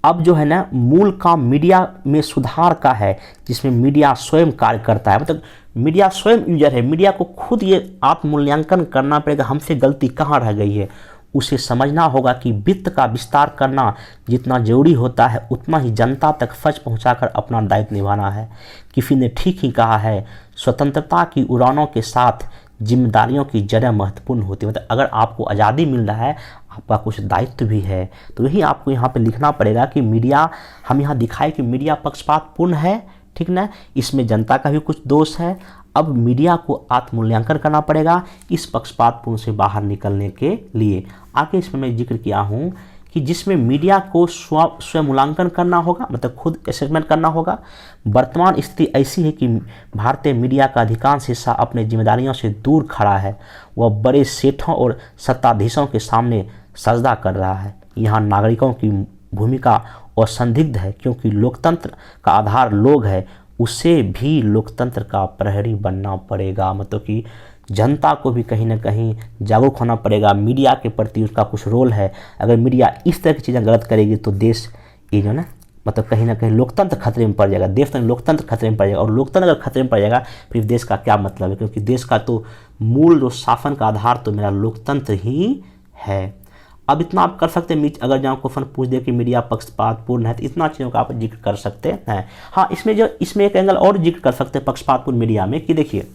अब जो है ना मूल काम मीडिया में सुधार का है, जिसमें मीडिया स्वयं कार्य करता है, मतलब मीडिया स्वयं यूजर है। मीडिया को खुद ये आत्ममूल्यांकन करना पड़ेगा, हमसे गलती कहाँ रह गई है। उसे समझना होगा कि वित्त का विस्तार करना जितना जरूरी होता है, उतना ही जनता तक सच पहुंचाकर अपना दायित्व निभाना है। किसी ने ठीक ही कहा है, स्वतंत्रता की उड़ानों के साथ जिम्मेदारियों की जगह महत्वपूर्ण होती है। मतलब अगर आपको आज़ादी मिल रहा है, आपका कुछ दायित्व भी है। तो यही आपको यहाँ पे लिखना पड़ेगा कि मीडिया, हम यहाँ दिखाए कि मीडिया पक्षपातपूर्ण है, ठीक ना, इसमें जनता का भी कुछ दोष है। अब मीडिया को आत्ममूल्यांकन करना पड़ेगा इस पक्षपातपूर्ण से बाहर निकलने के लिए। आगे इसमें मैं जिक्र किया हूँ कि जिसमें मीडिया को स्वमूल्यांकन करना होगा, मतलब खुद असेसमेंट करना होगा। वर्तमान स्थिति ऐसी है कि भारतीय मीडिया का अधिकांश हिस्सा अपने जिम्मेदारियों से दूर खड़ा है। वह बड़े सेठों और सत्ताधीशों के सामने सजदा कर रहा है। यहाँ नागरिकों की भूमिका असंदिग्ध है, क्योंकि लोकतंत्र का आधार लोग है। उसे भी लोकतंत्र का प्रहरी बनना पड़ेगा, मतलब कि जनता को भी कहीं ना कहीं जागरूक होना पड़ेगा। मीडिया के प्रति उसका कुछ रोल है। अगर मीडिया इस तरह की चीज़ें गलत करेगी तो देश ये जो ना मतलब कहीं ना कहीं लोकतंत्र खतरे में पड़ जाएगा, देश में लोकतंत्र खतरे में पड़ जाएगा। और लोकतंत्र अगर खतरे में पड़ जाएगा फिर देश का क्या मतलब है, क्योंकि देश का तो मूल जो शासन का आधार तो मेरा लोकतंत्र ही है। अब इतना आप कर सकते हैं, अगर जहाँ क्वेश्चन पूछ दे कि मीडिया पक्षपातपूर्ण है तो इतना चीज़ों का आप जिक्र कर सकते हैं। हाँ, इसमें एक एंगल और जिक्र कर सकते हैं पक्षपातपूर्ण मीडिया में कि देखिए,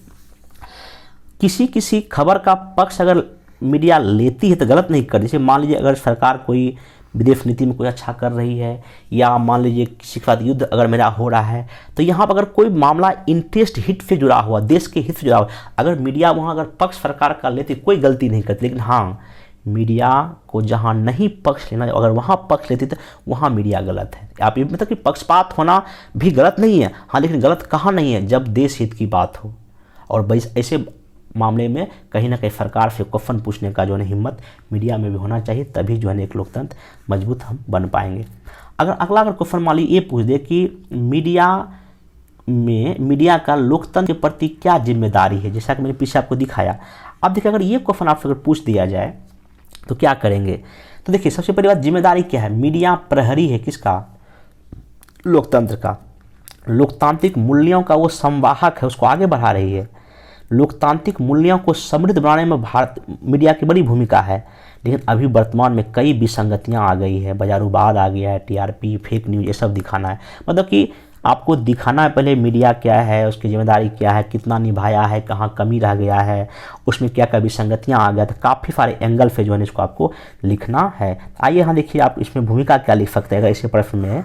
किसी खबर का पक्ष अगर मीडिया लेती है तो गलत नहीं कर, जैसे मान लीजिए अगर सरकार कोई विदेश नीति में कोई अच्छा कर रही है, या मान लीजिए किसी के साथ युद्ध अगर मेरा हो रहा है, तो यहाँ पर अगर कोई मामला इंटरेस्ट हित से जुड़ा हुआ, देश के हित से जुड़ा हुआ, अगर मीडिया वहाँ अगर पक्ष सरकार का लेती, कोई गलती नहीं करती। लेकिन हाँ, मीडिया को जहाँ नहीं पक्ष लेना, अगर वहाँ पक्ष लेती तो वहाँ मीडिया गलत है। आप ये मतलब कि पक्षपात होना भी गलत नहीं है, हाँ, लेकिन गलत कहाँ नहीं है, जब देश हित की बात हो। और भाई ऐसे मामले में कहीं ना कहीं सरकार से क्वेश्चन पूछने का जो है हिम्मत मीडिया में भी होना चाहिए, तभी जो है एक लोकतंत्र मजबूत हम बन पाएंगे। अगला क्वेश्चन मान लीजिए ये पूछ दे कि मीडिया का लोकतंत्र के प्रति क्या जिम्मेदारी है, जैसा कि मैंने पीछे आपको दिखाया। अब देखिए, अगर ये क्वेश्चन आपसे अगर पूछ दिया जाए तो क्या करेंगे, तो देखिए सबसे पहली बात, जिम्मेदारी क्या है। मीडिया प्रहरी है किसका, लोकतंत्र का। लोकतांत्रिक मूल्यों का वो संवाहक है, उसको आगे बढ़ा रही है। लोकतांत्रिक मूल्यों को समृद्ध बनाने में भारत मीडिया की बड़ी भूमिका है। लेकिन अभी वर्तमान में कई विसंगतियां आ गई है, बाजारूबाद आ गया है, टीआरपी, फेक न्यूज, ये सब दिखाना है। मतलब कि आपको दिखाना है पहले मीडिया क्या है, उसकी जिम्मेदारी क्या है, कितना निभाया है, कहाँ कमी रह गया है, उसमें क्या क्या विसंगतियाँ आ गया, तो काफ़ी सारे एंगल से जो है इसको आपको लिखना है। आइए यहाँ देखिए, आप इसमें भूमिका क्या लिख सकते हैं। अगर इसी प्रश्न में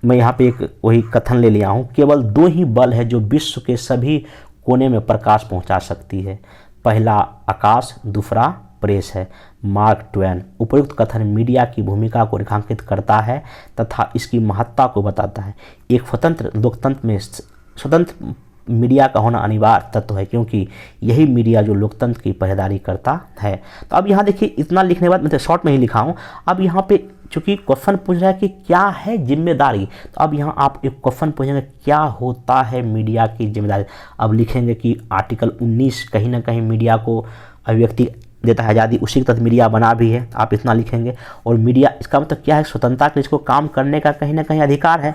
मैं यहाँ पे एक वही कथन ले लिया हूँ, केवल 2 ही बल है जो विश्व के सभी कोने में प्रकाश पहुँचा सकती है, पहला आकाश, दूसरा प्रेस है। Mark Twain. उपयुक्त कथन मीडिया की भूमिका को रेखांकित करता है तथा इसकी महत्ता को बताता है। एक स्वतंत्र लोकतंत्र में स्वतंत्र मीडिया का होना अनिवार्य तत्व है, क्योंकि यही मीडिया जो लोकतंत्र की पहरेदारी करता है। तो अब यहाँ देखिए, इतना लिखने के बाद मैं तो शॉर्ट में ही लिखा हूँ। अब यहाँ पे चूंकि क्वेश्चन पूछ रहा है कि क्या है जिम्मेदारी, तो अब यहाँ आप एक क्वेश्चन पूछेंगे क्या होता है मीडिया की जिम्मेदारी। अब लिखेंगे कि आर्टिकल 19 कहीं ना कहीं मीडिया को अभिव्यक्ति देता है आज़ादी, उसी के तहत मीडिया बना भी है, आप इतना लिखेंगे। और मीडिया इसका मतलब क्या है, स्वतंत्रता के इसको काम करने का कहीं ना कहीं अधिकार है।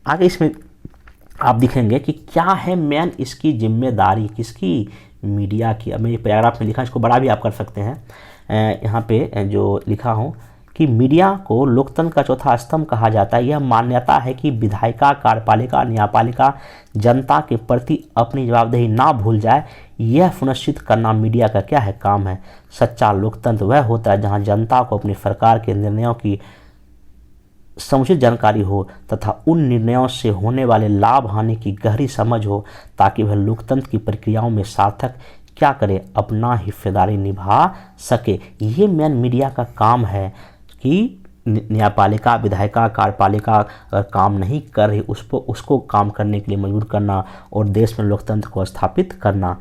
आगे इसमें आप दिखेंगे कि क्या है मेन इसकी जिम्मेदारी, किसकी, मीडिया की। अब मैं पैराग्राफ में लिखा, इसको बड़ा भी आप कर सकते हैं। यहाँ पे जो लिखा हूँ कि मीडिया को लोकतंत्र का चौथा स्तंभ कहा जाता है। यह मान्यता है कि विधायिका, कार्यपालिका, न्यायपालिका जनता के प्रति अपनी जवाबदेही ना भूल जाए, यह सुनिश्चित करना मीडिया का क्या है, काम है। सच्चा लोकतंत्र वह होता है जहां जनता को अपनी सरकार के निर्णयों की समुचित जानकारी हो तथा उन निर्णयों से होने वाले लाभ हानि की गहरी समझ हो, ताकि वह लोकतंत्र की प्रक्रियाओं में सार्थक क्या करे, अपना हिस्सेदारी निभा सके। ये मेन मीडिया का काम है कि न्यायपालिका, विधायिका, कार्यपालिका अगर काम नहीं कर रही, उसको काम करने के लिए मजबूर करना और देश में लोकतंत्र को स्थापित करना।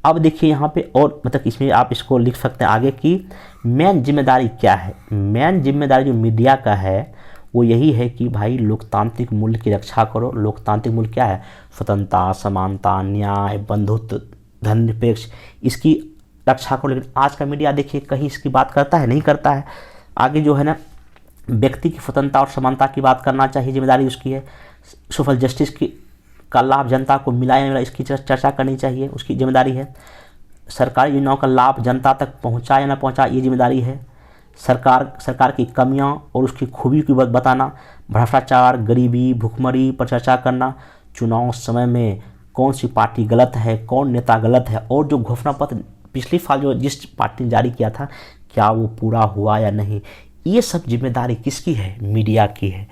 अब देखिए यहाँ पे और मतलब इसमें आप इसको लिख सकते हैं आगे कि मेन जिम्मेदारी क्या है। मेन जिम्मेदारी जो मीडिया का है वो यही है कि भाई लोकतांत्रिक मूल्य की रक्षा करो। लोकतांत्रिक मूल्य क्या है, स्वतंत्रता, समानता, न्याय, बंधुत्व, धर्मनिरपेक्ष, इसकी रक्षा करो। लेकिन आज का मीडिया देखिए कहीं इसकी बात करता है, नहीं करता है। आगे जो है ना, व्यक्ति की स्वतंत्रता और समानता की बात करना चाहिए, जिम्मेदारी उसकी है। सोशल जस्टिस की का लाभ जनता को मिला या नहीं मिला, इसकी चर्चा करनी चाहिए, उसकी जिम्मेदारी है। सरकारी योजनाओं का लाभ जनता तक पहुंचा या ना पहुंचा, ये जिम्मेदारी है। सरकार की कमियां और उसकी खूबी की बताना, भ्रष्टाचार, गरीबी, भुखमरी पर चर्चा करना, चुनाव समय में कौन सी पार्टी गलत है, कौन नेता गलत है, और जो घोषणा पत्र पिछली साल जो जिस पार्टी ने जारी किया था क्या वो पूरा हुआ या नहीं, ये सब जिम्मेदारी किसकी है, मीडिया की है।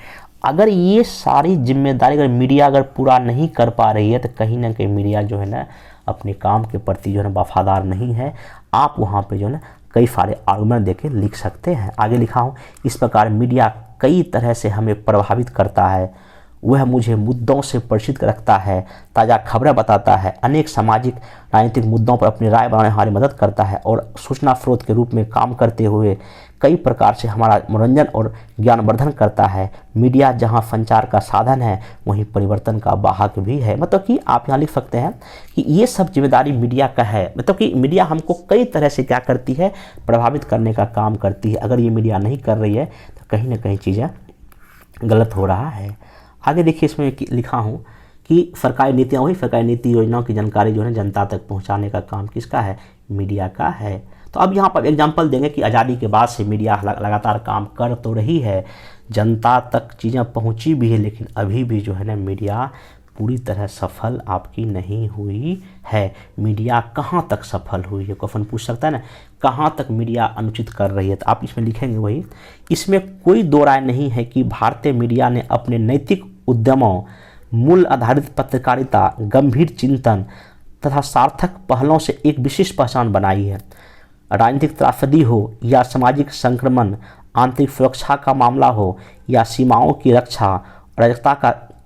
अगर ये सारी जिम्मेदारी अगर मीडिया अगर पूरा नहीं कर पा रही है तो कहीं ना कहीं मीडिया जो है ना अपने काम के प्रति जो है ना वफादार नहीं है। आप वहाँ पे जो है ना कई सारे आर्गुमेंट देके लिख सकते हैं। आगे लिखा हूँ, इस प्रकार मीडिया कई तरह से हमें प्रभावित करता है। वह मुझे मुद्दों से परिचित रखता है, ताज़ा खबरें बताता है, अनेक सामाजिक राजनीतिक मुद्दों पर अपनी राय बनाने में हमारी मदद करता है और सूचना स्रोत के रूप में काम करते हुए कई प्रकार से हमारा मनोरंजन और ज्ञानवर्धन करता है। मीडिया जहां संचार का साधन है वहीं परिवर्तन का वाहक भी है। मतलब कि आप यहाँ लिख सकते हैं कि ये सब जिम्मेदारी मीडिया का है। मतलब कि मीडिया हमको कई तरह से क्या करती है, प्रभावित करने का काम करती है। अगर ये मीडिया नहीं कर रही है तो कहीं ना कहीं चीज़ें गलत हो रहा है। आगे देखिए, इसमें लिखा हूँ कि सरकारी नीतियाँ, वही सरकारी नीति योजनाओं की जानकारी जो है जनता तक पहुँचाने का काम किसका है, मीडिया का है। तो अब यहाँ पर एग्जांपल देंगे कि आज़ादी के बाद से मीडिया लगातार काम कर तो रही है, जनता तक चीज़ें पहुँची भी है, लेकिन अभी भी जो है ना मीडिया पूरी तरह सफल आपकी नहीं हुई है। मीडिया कहाँ तक सफल हुई है, क्वेश्चन पूछ सकता है ना, कहाँ तक मीडिया अनुचित कर रही है, तो आप इसमें लिखेंगे वही। इसमें कोई दो राय नहीं है कि भारतीय मीडिया ने अपने नैतिक उद्यमों, मूल्य आधारित पत्रकारिता, गंभीर चिंतन तथा सार्थक पहलों से एक विशिष्ट पहचान बनाई है। राजनीतिक त्रासदी हो या सामाजिक संक्रमण, आंतरिक सुरक्षा का मामला हो या सीमाओं की रक्षा, अराजकता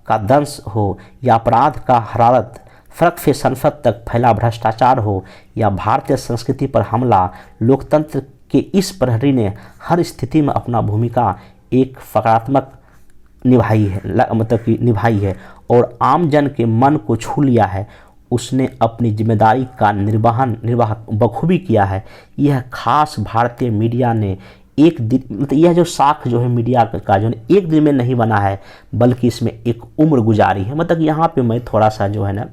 का दंश हो या अपराध का हरारत, फर्क से संसद तक फैला भ्रष्टाचार हो या भारतीय संस्कृति पर हमला, लोकतंत्र के इस प्रहरी ने हर स्थिति में अपना भूमिका एक सकारात्मक निभाई है और आम जन के मन को छू लिया है। उसने अपनी जिम्मेदारी का निर्वाह बखूबी किया है। यह खास भारतीय मीडिया ने एक दिन, मतलब यह जो साख जो है मीडिया का जो है एक दिन में नहीं बना है, बल्कि इसमें एक उम्र गुजारी है। मतलब यहाँ पे मैं थोड़ा सा जो है ना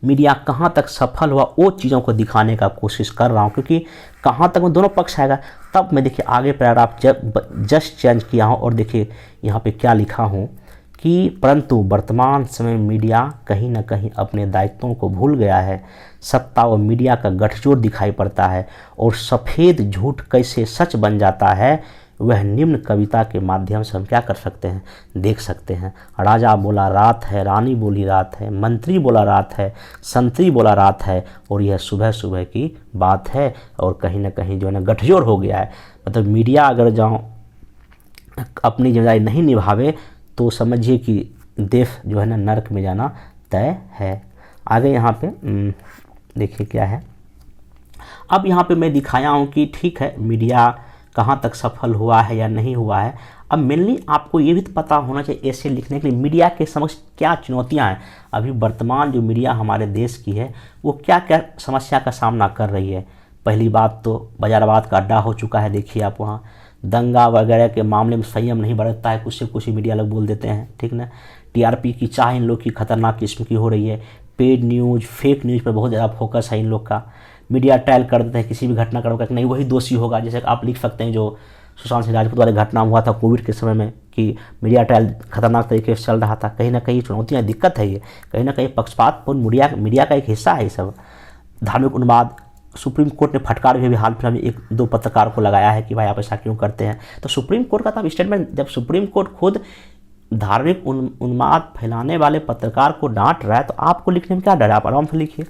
मीडिया कहाँ तक सफल हुआ वो चीज़ों को दिखाने का कोशिश कर रहा हूँ, क्योंकि कहाँ तक में दोनों पक्ष आएगा तब मैं देखिए आगे पैराग्राफ जस्ट चेंज किया हूँ और देखिए यहाँ पे क्या लिखा हूँ कि परंतु वर्तमान समय मीडिया कहीं ना कहीं अपने दायित्वों को भूल गया है। सत्ता व मीडिया का गठजोड़ दिखाई पड़ता है और सफ़ेद झूठ कैसे सच बन जाता है, वह निम्न कविता के माध्यम से हम क्या कर सकते हैं, देख सकते हैं। राजा बोला रात है, रानी बोली रात है, मंत्री बोला रात है, संतरी बोला रात है, और यह सुबह सुबह की बात है। और कहीं ना कहीं जो है ना गठजोड़ हो गया है। मतलब मीडिया अगर जाओ अपनी जिम्मेदारी नहीं निभावे तो समझिए कि देश जो है ना नरक में जाना तय है। आगे यहाँ पे देखिए क्या है। अब यहाँ पे मैं दिखाया हूँ कि ठीक है मीडिया कहाँ तक सफल हुआ है या नहीं हुआ है। अब मेनली आपको ये भी तो पता होना चाहिए ऐसे लिखने के लिए मीडिया के समक्ष क्या चुनौतियाँ हैं। अभी वर्तमान जो मीडिया हमारे देश की है वो क्या क्या समस्या का सामना कर रही है। पहली बात तो बाजारवाद का अड्डा हो चुका है। देखिए आप वहाँ दंगा वगैरह के मामले में संयम नहीं बरतता है, कुछ से कुछ मीडिया लोग बोल देते हैं, ठीक ना। टीआरपी की चाह इन लोग की खतरनाक किस्म की हो रही है। पेड न्यूज़, फेक न्यूज़ पर बहुत ज़्यादा फोकस है इन लोग का। मीडिया ट्रायल कर देते हैं किसी भी घटना का कि नहीं वही दोषी होगा। जैसे आप लिख सकते हैं जो सुशांत सिंह राजपूत वाली घटना हुआ था कोविड के समय में कि मीडिया ट्रायल खतरनाक तरीके से चल रहा था। कहीं ना कहीं चुनौतियाँ दिक्कत है, ये कहीं ना कहीं पक्षपातपूर्ण मीडिया का एक हिस्सा है ये सब। धार्मिक उन्माद, सुप्रीम कोर्ट ने फटकार भी हाल फिलहाल में एक दो पत्रकार को लगाया है कि भाई आप ऐसा क्यों करते हैं। तो सुप्रीम कोर्ट का तो स्टेटमेंट, जब सुप्रीम कोर्ट खुद धार्मिक उन्माद फैलाने वाले पत्रकार को डांट रहा है तो आपको लिखने में क्या डर है, आप आराम से लिखिए।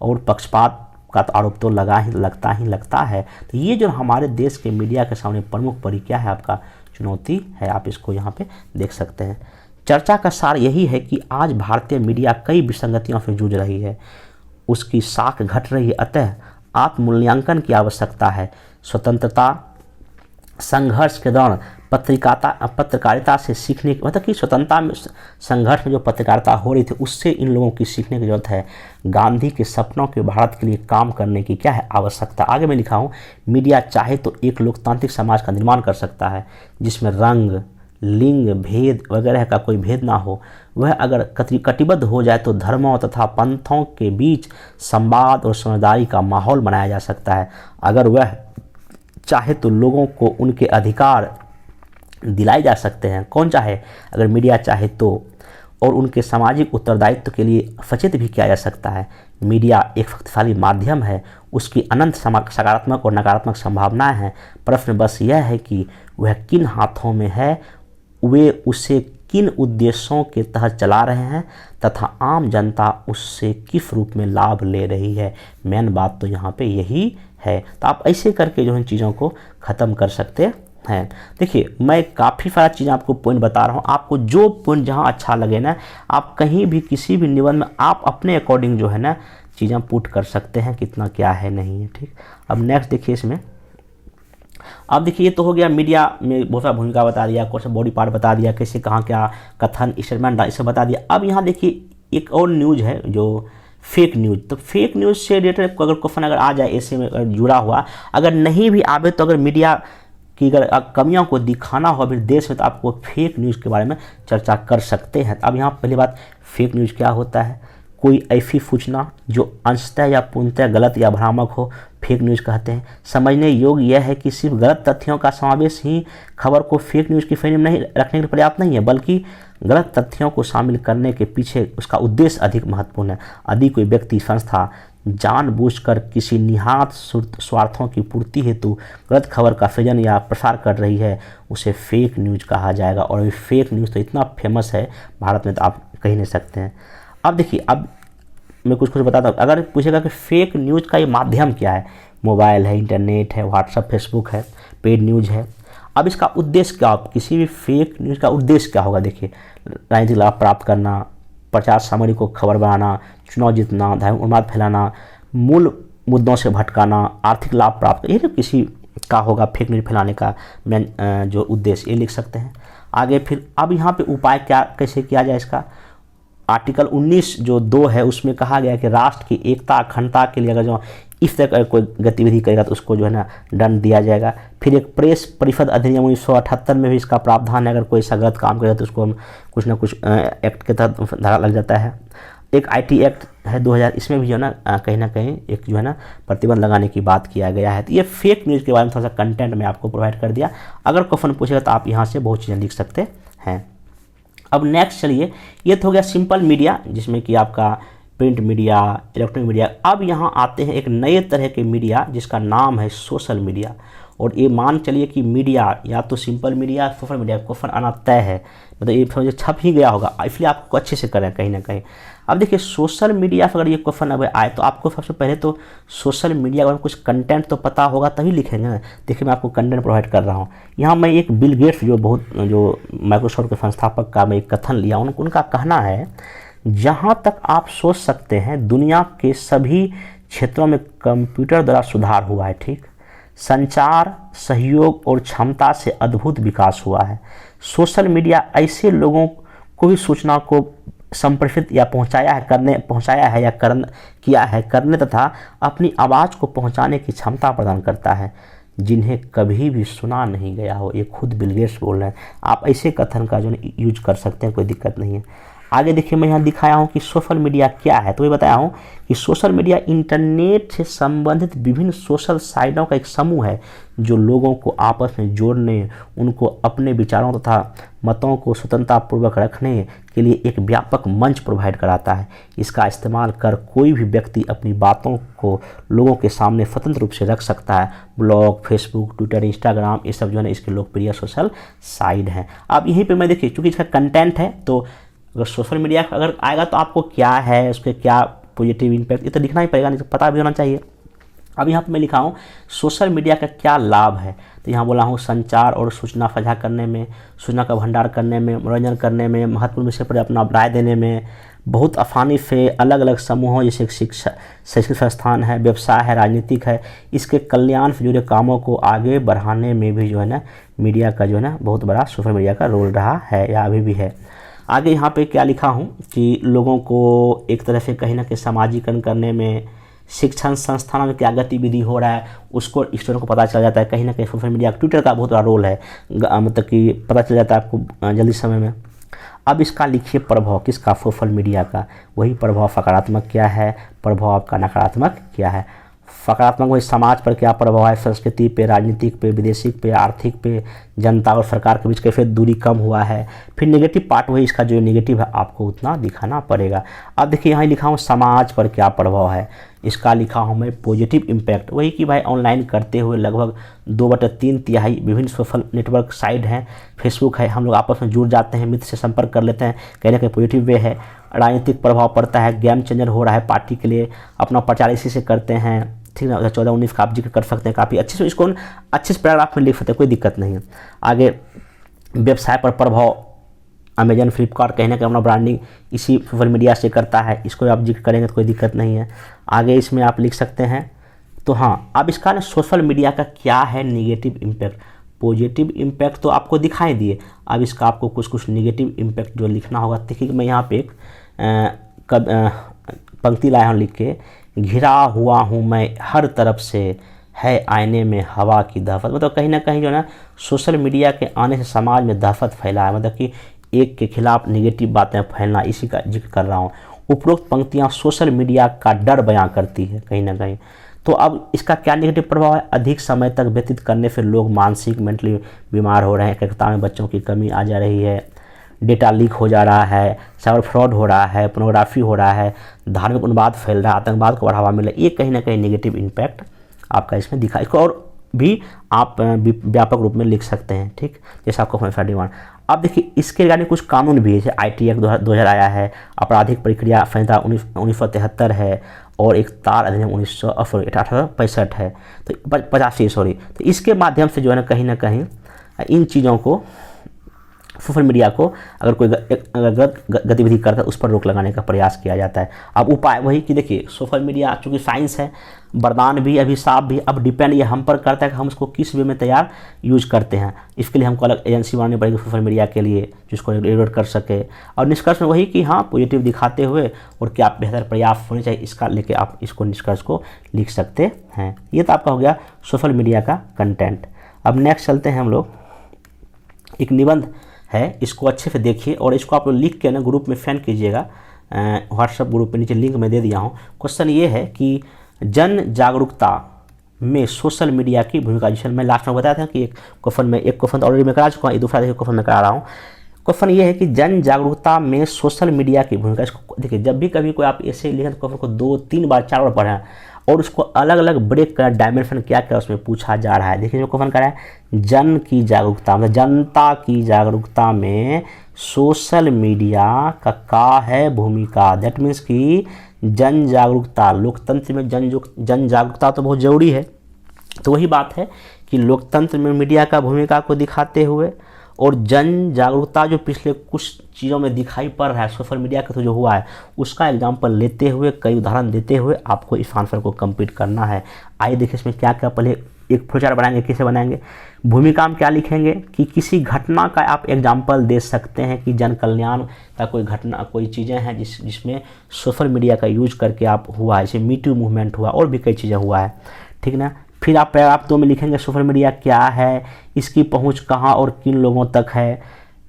और पक्षपात का तो आरोप तो लगता है। तो ये जो हमारे देश के मीडिया के सामने प्रमुख क्या है, आपका चुनौती है, आप इसको यहाँ पे देख सकते हैं। चर्चा का सार यही है कि आज भारतीय मीडिया कई विसंगतियों से जूझ रही है, उसकी साख घट रही है। अतः आत्ममूल्यांकन की आवश्यकता है। स्वतंत्रता संघर्ष के दौरान पत्रकारिता से सीखने की, मतलब कि स्वतंत्रता में संघर्ष में जो पत्रकारिता हो रही थी उससे इन लोगों की सीखने की जरूरत है। गांधी के सपनों के भारत के लिए काम करने की क्या है आवश्यकता। आगे मैं लिखा हूँ मीडिया चाहे तो एक लोकतांत्रिक समाज का निर्माण कर सकता है जिसमें रंग, लिंग, भेद वगैरह का कोई भेद ना हो। वह अगर कटिबद्ध हो जाए तो धर्मों तथा पंथों के बीच संवाद और समझदारी का माहौल बनाया जा सकता है। अगर वह चाहे तो लोगों को उनके अधिकार दिलाए जा सकते हैं। कौन चाहे, अगर मीडिया चाहे तो। और उनके सामाजिक उत्तरदायित्व के लिए सचेत भी किया जा सकता है। मीडिया एक शक्तिशाली माध्यम है, उसकी अनंत सकारात्मक और नकारात्मक संभावनाएं हैं। प्रश्न बस यह है कि वह किन हाथों में है, वे उसे किन उद्देश्यों के तहत चला रहे हैं तथा आम जनता उससे किस रूप में लाभ ले रही है। मेन बात तो यहाँ पे यही है। तो आप ऐसे करके जो है चीज़ों को ख़त्म कर सकते हैं। देखिए मैं काफ़ी सारा चीज़ आपको पॉइंट बता रहा हूँ, आपको जो पॉइंट जहाँ अच्छा लगे ना आप कहीं भी किसी भी निबंध में आप अपने अकॉर्डिंग जो है ना चीज़ें पुट कर सकते हैं, कितना क्या है नहीं है, ठीक। अब नेक्स्ट देखिए इसमें, अब देखिए ये तो हो गया मीडिया में बहुत सारा भूमिका बता दिया, कौन सा बॉडी पार्ट बता दिया, कैसे कहाँ क्या कथन स्टेटमेंट इसे बता दिया। अब यहाँ देखिए एक और न्यूज़ है जो फेक न्यूज़। तो फेक न्यूज़ से रिलेटेड अगर क्वेश्चन अगर आ जाए ऐसे में जुड़ा हुआ, अगर नहीं भी आवे तो अगर मीडिया की अगर कमियों को दिखाना हो अभी देश में तो आपको फेक न्यूज़ के बारे में चर्चा कर सकते हैं। अब यहाँ पहली बात फेक न्यूज़ क्या होता है। कोई ऐसी सूचना जो अंशतः या पूर्णतः गलत या भ्रामक हो फेक न्यूज़ कहते हैं। समझने योग्य यह है कि सिर्फ गलत तथ्यों का समावेश ही खबर को फेक न्यूज़ की फ्रेम में नहीं रखने के लिए पर्याप्त नहीं है, बल्कि गलत तथ्यों को शामिल करने के पीछे उसका उद्देश्य अधिक महत्वपूर्ण है। यदि कोई व्यक्ति संस्था जानबूझकर किसी निहित स्वार्थों की पूर्ति हेतु गलत खबर का सृजन या प्रसार कर रही है, उसे फेक न्यूज़ कहा जाएगा। और ये फेक न्यूज़ तो इतना फेमस है भारत में, तो आप कह नहीं सकते हैं। अब देखिए, अब मैं कुछ बताता हूँ। अगर पूछेगा कि फेक न्यूज़ का ये माध्यम क्या है, मोबाइल है, इंटरनेट है, व्हाट्सएप, फेसबुक है, पेड न्यूज़ है। अब इसका उद्देश्य क्या हो, किसी भी फेक न्यूज़ का उद्देश्य क्या होगा? देखिए, राजनीतिक लाभ प्राप्त करना, प्रचार सामग्री को खबर बनाना, चुनाव जीतना, धार्मिक उन्माद फैलाना, मूल मुद्दों से भटकाना, आर्थिक लाभ प्राप्त, ये किसी का होगा फेक न्यूज़ फैलाने का मेन जो उद्देश्य, ये लिख सकते हैं। आगे फिर अब यहाँ पे उपाय क्या कैसे किया जाए इसका, आर्टिकल 19(2) है, उसमें कहा गया कि राष्ट्र की एकता अखंडता के लिए अगर जो इस तरह का कोई गतिविधि करेगा तो उसको जो है ना दंड दिया जाएगा। फिर एक प्रेस परिषद अधिनियम 1978 में भी इसका प्रावधान है, अगर कोई ऐसा गलत काम करेगा तो उसको हम कुछ ना कुछ एक्ट के तहत धारा लग जाता है। एक IT एक्ट है 2000, इसमें भी जो है ना कहीं एक जो है ना प्रतिबंध लगाने की बात किया गया है। तो ये फेक न्यूज़ के बारे में थोड़ा सा कंटेंट मैं आपको प्रोवाइड कर दिया। अगर क्वेश्चन पूछेगा तो आप यहाँ से बहुत चीज़ें लिख सकते हैं। अब नेक्स्ट चलिए, ये तो हो गया सिंपल मीडिया, जिसमें कि आपका प्रिंट मीडिया, इलेक्ट्रॉनिक मीडिया। अब यहाँ आते हैं एक नए तरह के मीडिया जिसका नाम है सोशल मीडिया। और ये मान चलिए कि मीडिया या तो simple media, social media, question आना तय है, मतलब ये समझिए छप ही गया होगा, इसलिए आपको अच्छे से करें कहीं ना कहीं। अब देखिए, सोशल मीडिया पर अगर ये क्वेश्चन अब आए तो आपको सबसे पहले तो सोशल मीडिया के बारे में कुछ कंटेंट तो पता होगा, तभी लिखेंगे ना। देखिए, मैं आपको कंटेंट प्रोवाइड कर रहा हूँ। यहाँ मैं एक बिल गेट्स जो माइक्रोसॉफ्ट के संस्थापक का मैं एक कथन लिया, उनका कहना है, जहाँ तक आप सोच सकते हैं दुनिया के सभी क्षेत्रों में कंप्यूटर द्वारा सुधार हुआ है। ठीक, संचार, सहयोग और क्षमता से अद्भुत विकास हुआ है। सोशल मीडिया ऐसे लोगों को भी सूचना को संप्रेषित या करने तथा अपनी आवाज़ को पहुंचाने की क्षमता प्रदान करता है जिन्हें कभी भी सुना नहीं गया हो। ये खुद बिल गेट्स बोल रहे हैं। आप ऐसे कथन का जो यूज कर सकते हैं, कोई दिक्कत नहीं है। आगे देखिए, मैं यहाँ दिखाया हूँ कि सोशल मीडिया क्या है। तो ये बताया हूँ कि सोशल मीडिया इंटरनेट से संबंधित विभिन्न सोशल साइटों का एक समूह है जो लोगों को आपस में जोड़ने, उनको अपने विचारों तथा मतों को स्वतंत्रतापूर्वक रखने के लिए एक व्यापक मंच प्रोवाइड कराता है। इसका इस्तेमाल कर कोई भी व्यक्ति अपनी बातों को लोगों के सामने स्वतंत्र रूप से रख सकता है। ब्लॉग, फेसबुक, ट्विटर, इंस्टाग्राम, ये सब जो है ना इसके लोकप्रिय सोशल साइट हैं। अब यहीं पर मैं देखिए, चूँकि इसका कंटेंट है, तो अगर सोशल मीडिया अगर आएगा तो आपको क्या है, उसके क्या पॉजिटिव इम्पैक्ट, ये तो लिखना ही पड़ेगा, नहीं तो पता भी होना चाहिए। अब यहाँ पे मैं लिखा हूँ सोशल मीडिया का क्या लाभ है। तो यहाँ बोला हूँ संचार और सूचना साझा करने में, सूचना का भंडार करने में, मनोरंजन करने में, महत्वपूर्ण विषय पर अपना राय देने में, बहुत आसानी से अलग अलग समूहों जैसे शिक्षा, शैक्षिक संस्थान है, व्यवसाय है, राजनीतिक है, इसके कल्याण से जुड़े कामों को आगे बढ़ाने में भी जो है ना मीडिया का जो है ना बहुत बड़ा सोशल मीडिया का रोल रहा है या अभी भी है। आगे यहाँ पे क्या लिखा हूँ कि लोगों को एक तरह से कहीं ना कहीं सामाजिकरण करने में, शिक्षण संस्थानों में क्या गतिविधि हो रहा है उसको स्टूडेंट को पता चल जाता है। कहीं ना कहीं सोशल मीडिया, ट्विटर का बहुत बड़ा रोल है, मतलब कि पता चल जाता है आपको जल्दी समय में। अब इसका लिखिए प्रभाव किसका, सोशल मीडिया का। वही प्रभाव सकारात्मक क्या है, प्रभाव आपका नकारात्मक क्या है। सकारात्मक वही समाज पर क्या प्रभाव है, संस्कृति पे, राजनीतिक पे, विदेशिक पे, आर्थिक पे, जनता और सरकार के बीच कैसे दूरी कम हुआ है। फिर नेगेटिव पार्ट वही इसका जो नेगेटिव है आपको उतना दिखाना पड़ेगा। अब देखिए यहाँ लिखा हूँ समाज पर क्या प्रभाव है, इसका लिखा हूँ मैं पॉजिटिव इम्पैक्ट। वही कि भाई ऑनलाइन करते हुए लगभग 2/3 विभिन्न सोशल नेटवर्क साइट हैं, फेसबुक है, हम लोग आपस में जुड़ जाते हैं, मित्र से संपर्क कर लेते हैं, कहीं ना कहीं पॉजिटिव वे है। राजनीतिक प्रभाव पड़ता है, गेम चेंजर हो रहा है, पार्टी के लिए अपना प्रचार इसी से करते हैं। ठीक है, 14-19 का आप जिक्र कर सकते हैं, काफ़ी अच्छे से इसको अच्छे से पैराग्राफ में लिख सकते हैं, कोई दिक्कत नहीं है। आगे व्यवसाय पर प्रभाव, अमेजन, फ्लिपकार्ट कहीं ना कहीं अपना ब्रांडिंग इसी सोशल मीडिया से करता है, इसको आप जिक्र करेंगे तो कोई दिक्कत नहीं है। आगे इसमें आप लिख सकते हैं। तो हाँ, अब इसका ना सोशल मीडिया का क्या है नेगेटिव इम्पैक्ट। पॉजिटिव इम्पैक्ट तो आपको दिखाई दिए, अब इसका आपको कुछ कुछ नेगेटिव इम्पैक्ट जो लिखना होगा। देखिए मैं यहाँ पे एक पंक्ति लाया हूँ लिख के, घिरा हुआ हूँ मैं हर तरफ से, है आईने में हवा की दहशत। मतलब कहीं ना कहीं जो है ना सोशल मीडिया के आने से समाज में दहशत फैला है, मतलब कि एक के खिलाफ नेगेटिव बातें फैलना, इसी का जिक्र कर रहा हूँ। उपरोक्त पंक्तियां सोशल मीडिया का डर बयां करती है कहीं ना कहीं। तो अब इसका क्या नेगेटिव प्रभाव है? अधिक समय तक व्यतीत करने से लोग मानसिक मेंटली बीमार हो रहे हैं, एकाग्रता में बच्चों की कमी आ जा रही है, डेटा लीक हो जा रहा है, साइबर फ्रॉड हो रहा है, पोर्नोग्राफी हो रहा है, धार्मिक उन्माद फैल रहा है, आतंकवाद को बढ़ावा मिल रहा है। ये कहीं ना कहीं नेगेटिव इम्पैक्ट आपका इसमें दिखा। इसको और भी आप व्यापक रूप में लिख सकते हैं, ठीक, जैसे आपको होम डिमांड। अब देखिए इसके रिगार्डिंग कुछ कानून भी है, जैसे IT एक्ट 2000 आया है, आपराधिक प्रक्रिया संहिता 1973 है, और एक तार अधिनियम 1865 है, तो 85 सॉरी। तो इसके माध्यम से जो है ना कहीं इन चीज़ों को, सोशल मीडिया को अगर कोई गलत गतिविधि करता है उस पर रोक लगाने का प्रयास किया जाता है। अब उपाय वही कि देखिए सोशल मीडिया चूँकि साइंस है, वरदान भी अभिशाप भी, अब डिपेंड ये हम पर करता है कि हम उसको किस वे में तैयार यूज करते हैं। इसके लिए हमको अलग एजेंसी बनानी पड़ेगी सोशल मीडिया के लिए, जिसको रेगुलेट कर सके। और निष्कर्ष में वही कि हाँ, पॉजिटिव दिखाते हुए और क्या बेहतर प्रयास होने चाहिए, इसका लेके आप इसको निष्कर्ष को लिख सकते हैं। ये तो आपका हो गया सोशल मीडिया का कंटेंट। अब नेक्स्ट चलते हैं हम लोग, एक निबंध है, इसको अच्छे से देखिए और इसको आप लोग लिख के ना ग्रुप में सेंड कीजिएगा। व्हाट्सएप ग्रुप पे नीचे लिंक मैं दे दिया हूँ। क्वेश्चन ये है कि जन जागरूकता में सोशल मीडिया की भूमिका, जिसे मैं लास्ट में बताया था कि एक क्वेश्चन तो ऑलरेडी मैं करा चुका हूँ, दूसरा क्वेश्चन मैं करा रहा हूँ। क्वेश्चन ये है कि जन जागरूकता में सोशल मीडिया की भूमिका। इसको देखिए, जब भी कभी कोई आप ऐसे लिखें तो क्वेश्चन को 2, 3 बार 4 बार पढ़ें और उसको अलग अलग ब्रेक कर डायमेंशन क्या क्या उसमें पूछा जा रहा है। देखिए जो क्वेश्चन कर रहा है, जन की जागरूकता मतलब जनता की जागरूकता में सोशल मीडिया का है भूमिका। दैट मीन्स कि जन जागरूकता, लोकतंत्र में जन जागरूकता तो बहुत ज़रूरी है। तो वही बात है कि लोकतंत्र में मीडिया का भूमिका को दिखाते हुए और जन जागरूकता जो पिछले कुछ चीज़ों में दिखाई पड़ रहा है सोशल मीडिया का तो जो हुआ है, उसका एग्जाम्पल लेते हुए, कई उदाहरण देते हुए आपको इस आंसर को कंप्लीट करना है। आइए देखिए इसमें क्या क्या, पहले एक फ्लोचार्ट बनाएंगे, कैसे बनाएंगे। भूमिका में क्या लिखेंगे कि किसी घटना का आप एग्जाम्पल दे सकते हैं कि जन कल्याण का कोई घटना, कोई चीज़ें हैं जिसमें सोशल मीडिया का यूज करके आप हुआ है, जैसे मी टू मूवमेंट हुआ और भी कई चीज़ें हुआ है, ठीक ना। फिर आप पैराग्राफ 2 में लिखेंगे सोशल मीडिया क्या है, इसकी पहुंच कहां और किन लोगों तक है।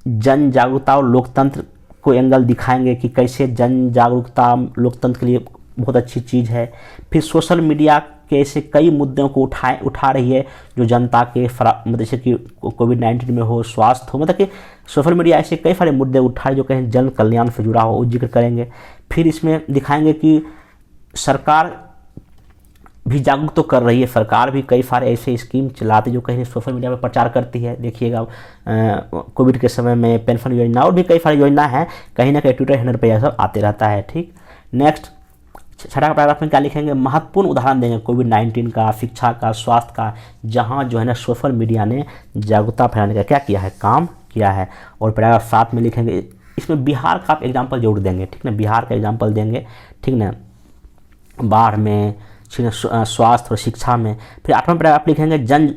जन जागरूकता और लोकतंत्र को एंगल दिखाएंगे कि कैसे जन जागरूकता लोकतंत्र के लिए बहुत अच्छी चीज़ है। फिर सोशल मीडिया के ऐसे कई मुद्दों को उठा रही है जो जनता के मतलब जैसे कि कोविड-19 में हो, स्वास्थ्य हो, मतलब कि सोशल मीडिया ऐसे कई सारे मुद्दे उठाए जो कहीं जन कल्याण से जुड़ा हो, वो जिक्र करेंगे। फिर इसमें दिखाएंगे कि सरकार भी जागरूक तो कर रही है, सरकार भी कई सारे ऐसे स्कीम चलाती जो कहीं सोशल मीडिया में प्रचार करती है। देखिएगा कोविड के समय में पेंशन योजना और भी कई सारी योजना है, कहीं ना कहीं ट्विटर हैंडल पर यह सब आते रहता है, ठीक। नेक्स्ट 6ठा पैराग्राफ में क्या लिखेंगे, महत्वपूर्ण उदाहरण देंगे कोविड-19 का, शिक्षा का, स्वास्थ्य का, जहाँ जो है ना सोशल मीडिया ने जागरूकता फैलाने का क्या किया है, काम किया है। और पैराग्राफ 7 में लिखेंगे, इसमें बिहार का आप एग्जाम्पल जरूर देंगे, ठीक ना, बिहार का एग्जाम्पल देंगे, ठीक ना, बाढ़ में, स्वास्थ्य और शिक्षा में। फिर 8वां पैराग्राफ लिखेंगे जन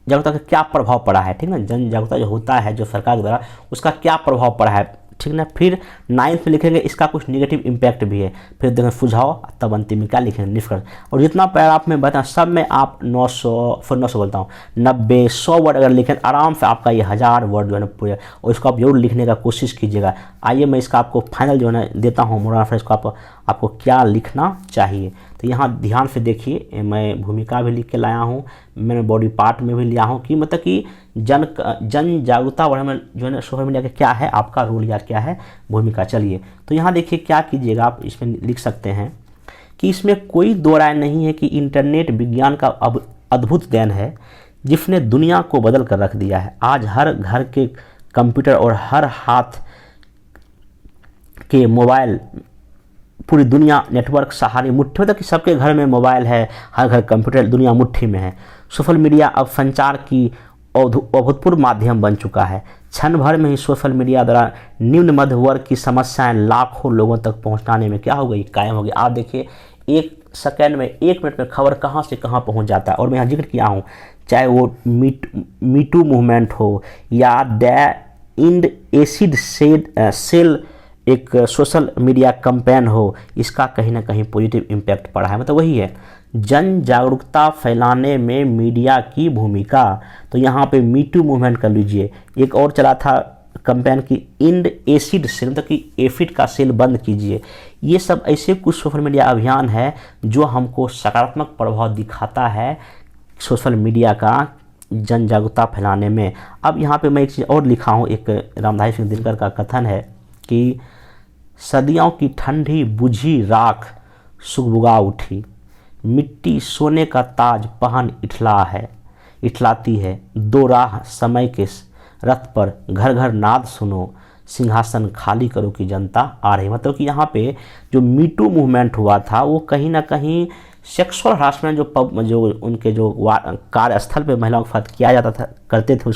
जागरूकता का क्या प्रभाव पड़ा है, ठीक ना, जन जागरूकता जो होता है जो सरकार द्वारा, उसका क्या प्रभाव पड़ा है, ठीक ना। फिर 9th में लिखेंगे इसका कुछ नेगेटिव इम्पैक्ट भी है। फिर देखेंगे सुझाव, तब अंतिम में क्या लिखेंगे, निष्कर्ष। और जितना पैराग्राफ में बताएं सब में आप 900 बोलता हूँ 90-100 वर्ड अगर लिखें आराम से आपका ये 1000 वर्ड जो है ना पूरे, और इसको आप जरूर लिखने का कोशिश कीजिएगा। आइए मैं इसका आपको फाइनल जो है ना देता हूँ मोरल ऑफ इसको आपको क्या लिखना चाहिए। तो यहाँ ध्यान से देखिए, मैं भूमिका भी लिख के लाया हूँ, मैंने बॉडी पार्ट में भी लिया हूँ कि मतलब कि जन जागरूकता बढ़ाने में जो है ना सोशल मीडिया का क्या है आपका रोल या क्या है भूमिका। चलिए तो यहाँ देखिए क्या कीजिएगा, आप इसमें लिख सकते हैं कि इसमें कोई दो राय नहीं है कि इंटरनेट विज्ञान का अब अद्भुत देन है जिसने दुनिया को बदल कर रख दिया है। आज हर घर के कंप्यूटर और हर हाथ के मोबाइल, पूरी दुनिया नेटवर्क सहारे मुट्ठी में, तक कि सबके घर में मोबाइल है, हर घर कंप्यूटर, दुनिया मुट्ठी में है। सोशल मीडिया अब संचार की अभूतपूर्व माध्यम बन चुका है। क्षण भर में ही सोशल मीडिया द्वारा निम्न मध्य वर्ग की समस्याएं लाखों लोगों तक पहुंचाने में क्या हो गई, कायम हो गई। आप देखिए 1 सेकेंड में, 1 मिनट में खबर कहां से कहां पहुंच जाता है। और मैं यहाँ जिक्र किया हूँ, चाहे वो मी टू मूवमेंट हो या द इंड एसिड सेल एक सोशल मीडिया कैंपेन हो, इसका कहीं ना कहीं पॉजिटिव इम्पैक्ट पड़ा है। मतलब वही है जन जागरूकता फैलाने में मीडिया की भूमिका। तो यहाँ पे मी टू मूवमेंट कर लीजिए, एक और चला था कैंपेन की इंड एसिड सेल, मतलब कि एफिड का सेल बंद कीजिए। ये सब ऐसे कुछ सोशल मीडिया अभियान है जो हमको सकारात्मक प्रभाव दिखाता है सोशल मीडिया का जन जागरूकता फैलाने में। अब यहाँ पे मैं एक चीज़ और लिखा हूँ, एक रामधारी सिंह दिनकर का कथन है कि सदियों की ठंडी बुझी राख सुगबुगा उठी, मिट्टी सोने का ताज पहन इठलाती है, दो राह समय के रथ पर घर घर नाद सुनो, सिंहासन खाली करो कि जनता आ रही। मतलब कि यहाँ पे जो मीटू मूवमेंट हुआ था वो कहीं ना कहीं सेक्सुअल हरासमेंट जो उनके जो कार्यस्थल पे महिलाओं के साथ किया जाता था करते थे,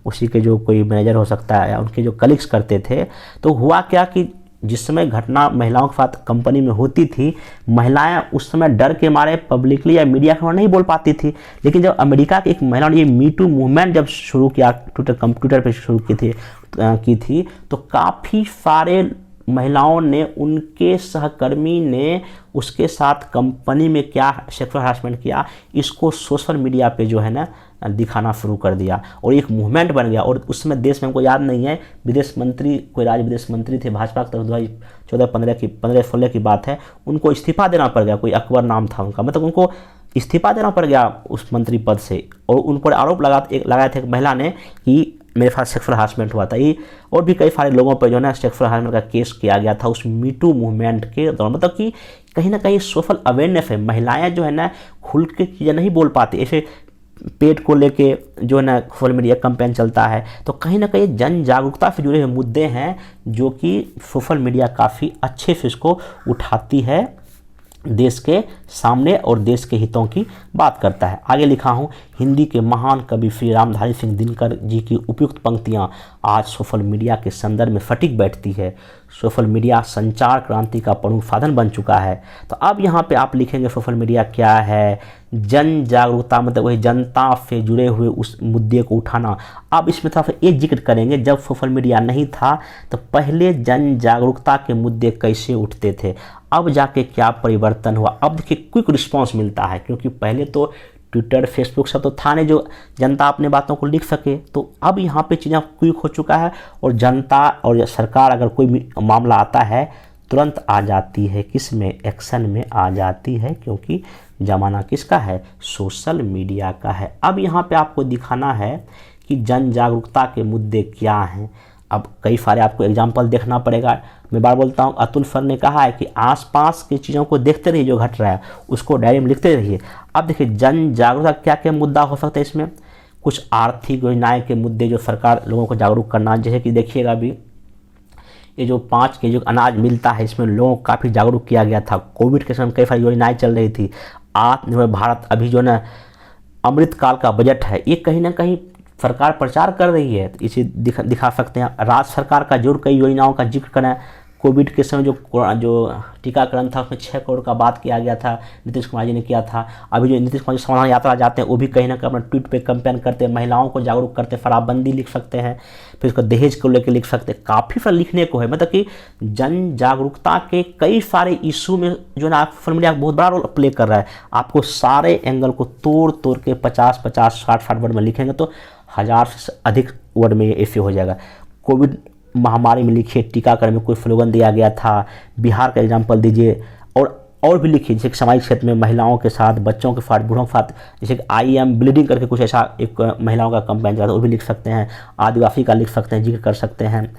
उसी के जो कोई मैनेजर हो सकता है या उनके जो कलीग्स करते थे, तो हुआ क्या कि जिस समय घटना महिलाओं के साथ कंपनी में होती थी, महिलाएं उस समय डर के मारे पब्लिकली या मीडिया के नहीं बोल पाती थी। लेकिन जब अमेरिका की एक महिला ने ये मीटू मूवमेंट जब शुरू किया, कंप्यूटर पे शुरू की थी, तो काफ़ी सारे महिलाओं ने, उनके सहकर्मी ने उसके साथ कंपनी में क्या सेक्सुअल हरासमेंट किया, इसको सोशल मीडिया पे जो है ना दिखाना शुरू कर दिया और एक मूवमेंट बन गया। और उस समय देश में हमको याद नहीं है, विदेश मंत्री, कोई राज्य विदेश मंत्री थे भाजपा की तरफ, 2014-15 की बात है, उनको इस्तीफा देना पड़ गया। कोई अकबर नाम था उनका, मतलब उनको इस्तीफा देना पड़ गया उस मंत्री पद से। और उन पर आरोप लगाया था एक महिला ने कि मेरे साथ सेक्सुअल हरासमेंट हुआ था। ये और भी कई सारे लोगों पर जो है ना सेक्सुअल हरासमेंट का केस किया गया था उस मीटू मूवमेंट के दौरान। मतलब कि कहीं ना कहीं सोशल अवेयरनेस है, महिलाएं जो है ना खुल के चीज़ें नहीं बोल पाती। ऐसे पेट को लेके जो है ना सोशल मीडिया कैंपेन चलता है, तो कहीं ना कहीं जन जागरूकता से जुड़े हुए मुद्दे हैं जो कि सोशल मीडिया काफ़ी अच्छे से इसको उठाती है देश के सामने और देश के हितों की बात करता है। आगे लिखा हूँ, हिंदी के महान कवि श्री रामधारी सिंह दिनकर जी की उपयुक्त पंक्तियाँ आज सोशल मीडिया के संदर्भ में सटीक बैठती है। सोशल मीडिया संचार क्रांति का प्रमुख साधन बन चुका है। तो अब यहाँ पे आप लिखेंगे सोशल मीडिया क्या है, जन जागरूकता, मतलब वही जनता से जुड़े हुए उस मुद्दे को उठाना। अब इसमें थोड़ा सा एक जिक्र करेंगे, जब सोशल मीडिया नहीं था तो पहले जन जागरूकता के मुद्दे कैसे उठते थे, अब जाके क्या परिवर्तन हुआ। अब देखिए क्विक रिस्पांस मिलता है, क्योंकि पहले तो ट्विटर फेसबुक सब तो था नहीं जो जनता अपने बातों को लिख सके, तो अब यहाँ पे चीज़ें क्विक हो चुका है और जनता और सरकार अगर कोई मामला आता है तुरंत आ जाती है, किस में, एक्शन में आ जाती है, क्योंकि ज़माना किसका है, सोशल मीडिया का है। अब यहाँ पे आपको दिखाना है कि जन जागरूकता के मुद्दे क्या हैं। अब कई सारे आपको एग्जाम्पल देखना पड़ेगा। मैं बार बोलता हूँ, अतुल सर ने कहा है कि आसपास की चीज़ों को देखते रहिए, जो घट रहा है उसको डायरी में लिखते रहिए। अब देखिए जन जागरूकता क्या क्या मुद्दा हो सकता है इसमें, कुछ आर्थिक योजनाएं के मुद्दे जो सरकार लोगों को जागरूक करना, जैसे कि देखिएगा अभी ये जो 5 केजी अनाज मिलता है, इसमें लोगों को काफ़ी जागरूक किया गया था। कोविड के समय कई सारी योजनाएं चल रही थी। आत्मनिर्भर भारत, अभी जो ना अमृतकाल का बजट है, ये कहीं ना कहीं सरकार प्रचार कर रही है, तो इसे दिखा सकते हैं। राज्य सरकार का जरूर कई योजनाओं का जिक्र करें। कोविड के समय जो टीकाकरण था उसमें 6 करोड़ का बात किया गया था, नीतीश कुमार जी ने किया था। अभी जो नीतीश कुमार जी समाधान यात्रा जाते हैं वो भी कहीं ना कहीं अपना ट्वीट पे कैंपेन करते हैं, महिलाओं को जागरूक करते हैं। शराबबंदी लिख सकते हैं, फिर उसको दहेज को लेकर लिख सकते हैं, काफ़ी सारा लिखने को है। मतलब कि जन जागरूकता के कई सारे इशू में जो ना सोशल मीडिया बहुत बड़ा रोल प्ले कर रहा है। आपको सारे एंगल को तोड़ तोड़ के 50-50, 60-60 वर्ड में लिखेंगे तो 1000 से अधिक वर्ड में ऐसे हो जाएगा। कोविड महामारी में लिखिए, टीकाकरण में कोई स्लोगन दिया गया था, बिहार का एग्जाम्पल दीजिए, और भी लिखिए, जैसे कि सामाजिक क्षेत्र में महिलाओं के साथ, बच्चों के साथ, बूढ़ों के साथ, जैसे कि आई एम ब्लीडिंग करके कुछ ऐसा एक महिलाओं का कैंपेन चला था, वो भी लिख सकते हैं। आदिवासी का लिख सकते हैं, जिक्र कर सकते हैं।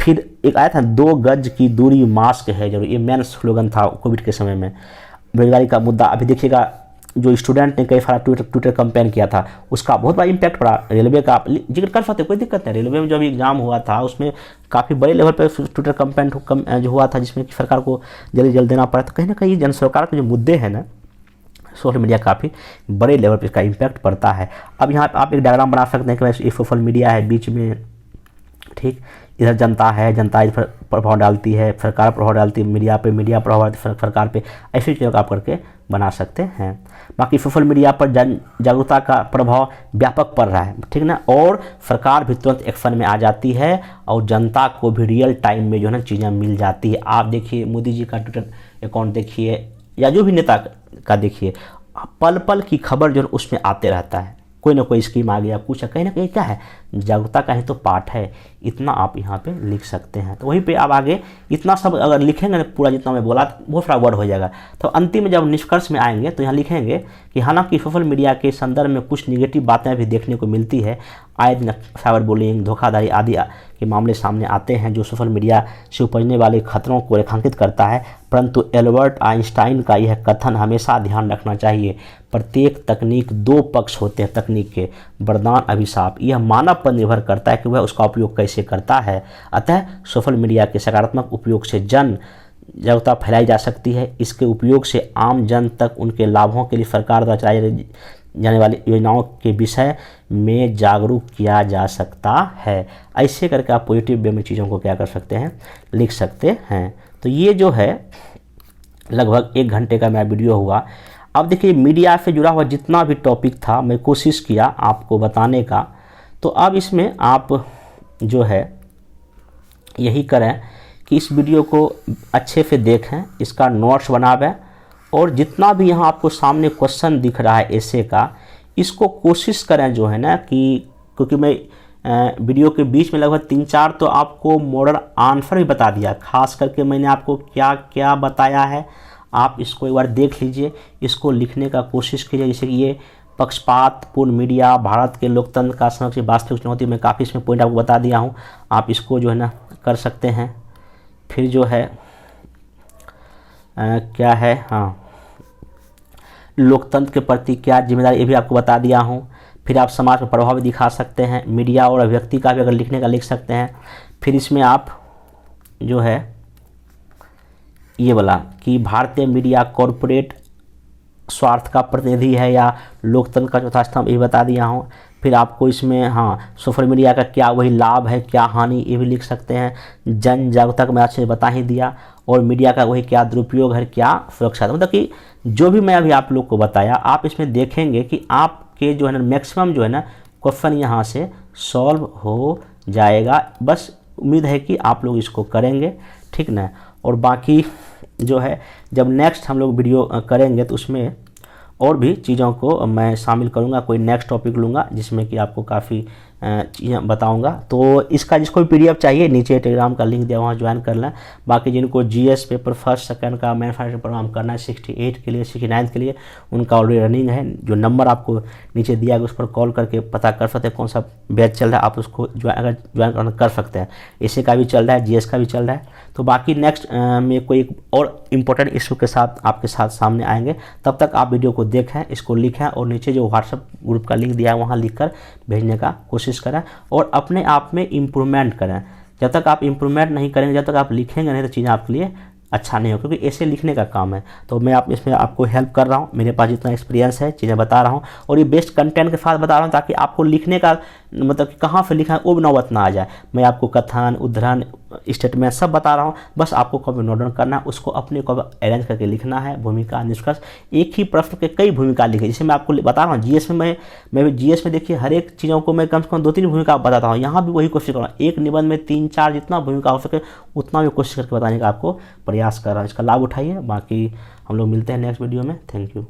फिर एक आया था 2 गज की दूरी, मास्क है जरूर, ये मेन स्लोगन था कोविड के समय में। बेरोजगारी का मुद्दा, अभी देखिएगा जो स्टूडेंट ने कई सारा ट्विटर कैंपेन किया था, उसका बहुत बड़ा इम्पैक्ट पड़ा। रेलवे का जिक्र कर सकते, कोई दिक्कत नहीं। रेलवे में जो अभी एग्जाम हुआ था उसमें काफ़ी बड़े लेवल पर ट्विटर कैंपेन जो हुआ था, जिसमें सरकार को जल्दी देना पड़ा। तो कहीं ना कहीं जन सरकार के जो मुद्दे हैं ना, सोशल मीडिया काफ़ी बड़े लेवल पर इसका इम्पैक्ट पड़ता है। अब यहाँ आप एक डायग्राम बना सकते हैं कि ये सोशल मीडिया है, बीच में ठीक इधर जनता है, जनता इस पर प्रभाव डालती है, सरकार प्रभाव डालती है मीडिया पे, मीडिया प्रभाव डालती है सरकार पे। ऐसी चीज़ों का आप करके बना सकते हैं। बाकी सोशल मीडिया पर जन जागरूकता का प्रभाव व्यापक पड़ रहा है, ठीक ना, और सरकार भी तुरंत एक्शन में आ जाती है और जनता को भी रियल टाइम में जो है ना चीज़ें मिल जाती है। आप देखिए मोदी जी का ट्विटर अकाउंट देखिए, या जो भी नेता का देखिए, पल पल की खबर जो है उसमें आते रहता है। कोई ना कोई स्कीम आ गया, कुछ कहीं ना कहीं क्या है, जागरूकता का ही तो पार्ट है। इतना आप यहाँ पे लिख सकते हैं। तो वहीं पे आप आगे इतना सब अगर लिखेंगे ना पूरा जितना मैं बोला बहुत सारा वर्ड हो जाएगा। तो अंतिम में जब निष्कर्ष में आएंगे तो यहाँ लिखेंगे कि हालांकि सोशल मीडिया के संदर्भ में कुछ निगेटिव बातें भी देखने को मिलती है, आए दिन साइबर बुलिंग, धोखाधड़ी आदि के मामले सामने आते हैं जो सोशल मीडिया से उपजने वाले खतरों को रेखांकित करता है, परंतु एल्बर्ट आइंस्टाइन का यह कथन हमेशा ध्यान रखना चाहिए, प्रत्येक तकनीक दो पक्ष होते हैं, तकनीक के वरदान अभिशाप, यह मानव पर निर्भर करता है कि वह उसका उपयोग कैसे करता है। अतः सोशल मीडिया के सकारात्मक उपयोग से जन जागरूकता फैलाई जा सकती है, इसके उपयोग से आम जन तक उनके लाभों के लिए सरकार द्वारा चलाई जाने वाली योजनाओं के विषय में जागरूक किया जा सकता है। ऐसे करके आप पॉजिटिव वे में चीज़ों को क्या कर सकते हैं, लिख सकते हैं। तो ये जो है लगभग 1 घंटे का मेरा वीडियो हुआ। अब देखिए मीडिया से जुड़ा हुआ जितना भी टॉपिक था मैं कोशिश किया आपको बताने का। तो अब इसमें आप जो है यही करें कि इस वीडियो को अच्छे से देखें, इसका नोट्स बनावें, और जितना भी यहाँ आपको सामने क्वेश्चन दिख रहा है ऐसे का, इसको कोशिश करें जो है ना कि, क्योंकि मैं वीडियो के बीच में लगभग 3-4 तो आपको मॉडल आंसर भी बता दिया, खास करके मैंने आपको क्या क्या बताया है आप इसको एक बार देख लीजिए, इसको लिखने का कोशिश कीजिए। जैसे कि ये पक्षपातपूर्ण मीडिया, भारत के लोकतंत्र का संरक्षण, वास्तविक चुनौती, मैं काफ़ी इसमें पॉइंट आपको बता दिया हूँ, आप इसको जो है ना कर सकते हैं। फिर जो है क्या है, हाँ, लोकतंत्र के प्रति क्या जिम्मेदारी, ये भी आपको बता दिया हूँ। फिर आप समाज पर प्रभाव भी दिखा सकते हैं, मीडिया और अभिव्यक्ति का भी अगर लिखने का लिख सकते हैं। फिर इसमें आप जो है ये बोला कि भारतीय मीडिया कॉरपोरेट स्वार्थ का प्रतिनिधि है या लोकतंत्र का चौथा स्तंभ, ये बता दिया हूँ। फिर आपको इसमें हाँ सोशल मीडिया का क्या वही लाभ है क्या हानि, ये भी लिख सकते हैं। जन जागरूकता को मैं अच्छे से बता ही दिया, और मीडिया का वही क्या दुरुपयोग है क्या सुरक्षा, मतलब कि जो भी मैं अभी आप लोग को बताया आप इसमें देखेंगे कि आपके जो है ना मैक्सिमम जो है ना क्वेश्चन यहाँ से सॉल्व हो जाएगा। बस उम्मीद है कि आप लोग इसको करेंगे, ठीक ना। और बाकी जो है जब नेक्स्ट हम लोग वीडियो करेंगे तो उसमें और भी चीज़ों को मैं शामिल करूंगा, कोई नेक्स्ट टॉपिक लूँगा जिसमें कि आपको काफ़ी चीज़ें बताऊंगा। तो इसका जिसको भी पीडीएफ चाहिए नीचे टेलीग्राम का लिंक दिया, वहाँ ज्वाइन कर लें। बाकी जिनको जीएस पेपर फर्स्ट सेकंड का मैन्युफैक्चरिंग प्रोग्राम करना है 68 के लिए 69 के लिए, उनका ऑलरेडी रनिंग है। जो नंबर आपको नीचे दिया गया उस पर कॉल करके पता कर सकते हैं कौन सा बैच चल रहा है, आप उसको ज्वाइन कर सकते हैं। इसी का भी चल रहा है, जीएस का भी चल रहा है। तो बाकी नेक्स्ट में कोई और इम्पोर्टेंट इशू के साथ आपके साथ सामने आएंगे। तब तक आप वीडियो को देखें, इसको लिखें, और नीचे जो व्हाट्सएप ग्रुप का लिंक दिया है वहाँ लिखकर भेजने का कोशिश करें, और अपने आप में इम्प्रूवमेंट करें। जब तक आप इम्प्रूवमेंट नहीं करेंगे, जब तक आप लिखेंगे नहीं, तो चीज़ें आपके लिए अच्छा नहीं हो, क्योंकि ऐसे लिखने का काम है। तो मैं इसमें आपको हेल्प कर रहा हूँ, मेरे पास जितना एक्सपीरियंस है चीज़ें बता रहा हूँ, और ये बेस्ट कंटेंट के साथ बता रहा हूँ ताकि आपको लिखने का मतलब कि कहाँ से लिखा है वो भी नौबत ना आ जाए। मैं आपको कथन, उद्धरण, स्टेटमेंट सब बता रहा हूँ, बस आपको कॉपी नोट डाउन करना है, उसको अपने को अरेंज करके लिखना है। भूमिका, निष्कर्ष, एक ही प्रश्न के कई भूमिका लिखे। जैसे मैं आपको बता रहा हूँ जीएस में, मैं जीएस में देखिए हर एक चीज़ों को मैं कम से कम 2-3 भूमिका बताता हूँ। यहाँ भी वही कोशिश कर रहा हूँ, एक निबंध में 3-4 जितना भूमिका हो सके उतना भी कोशिश करके बताने का आपको प्रयास कर रहा हूँ। इसका लाभ उठाइए। बाकी हम लोग मिलते हैं नेक्स्ट वीडियो में। Thank you.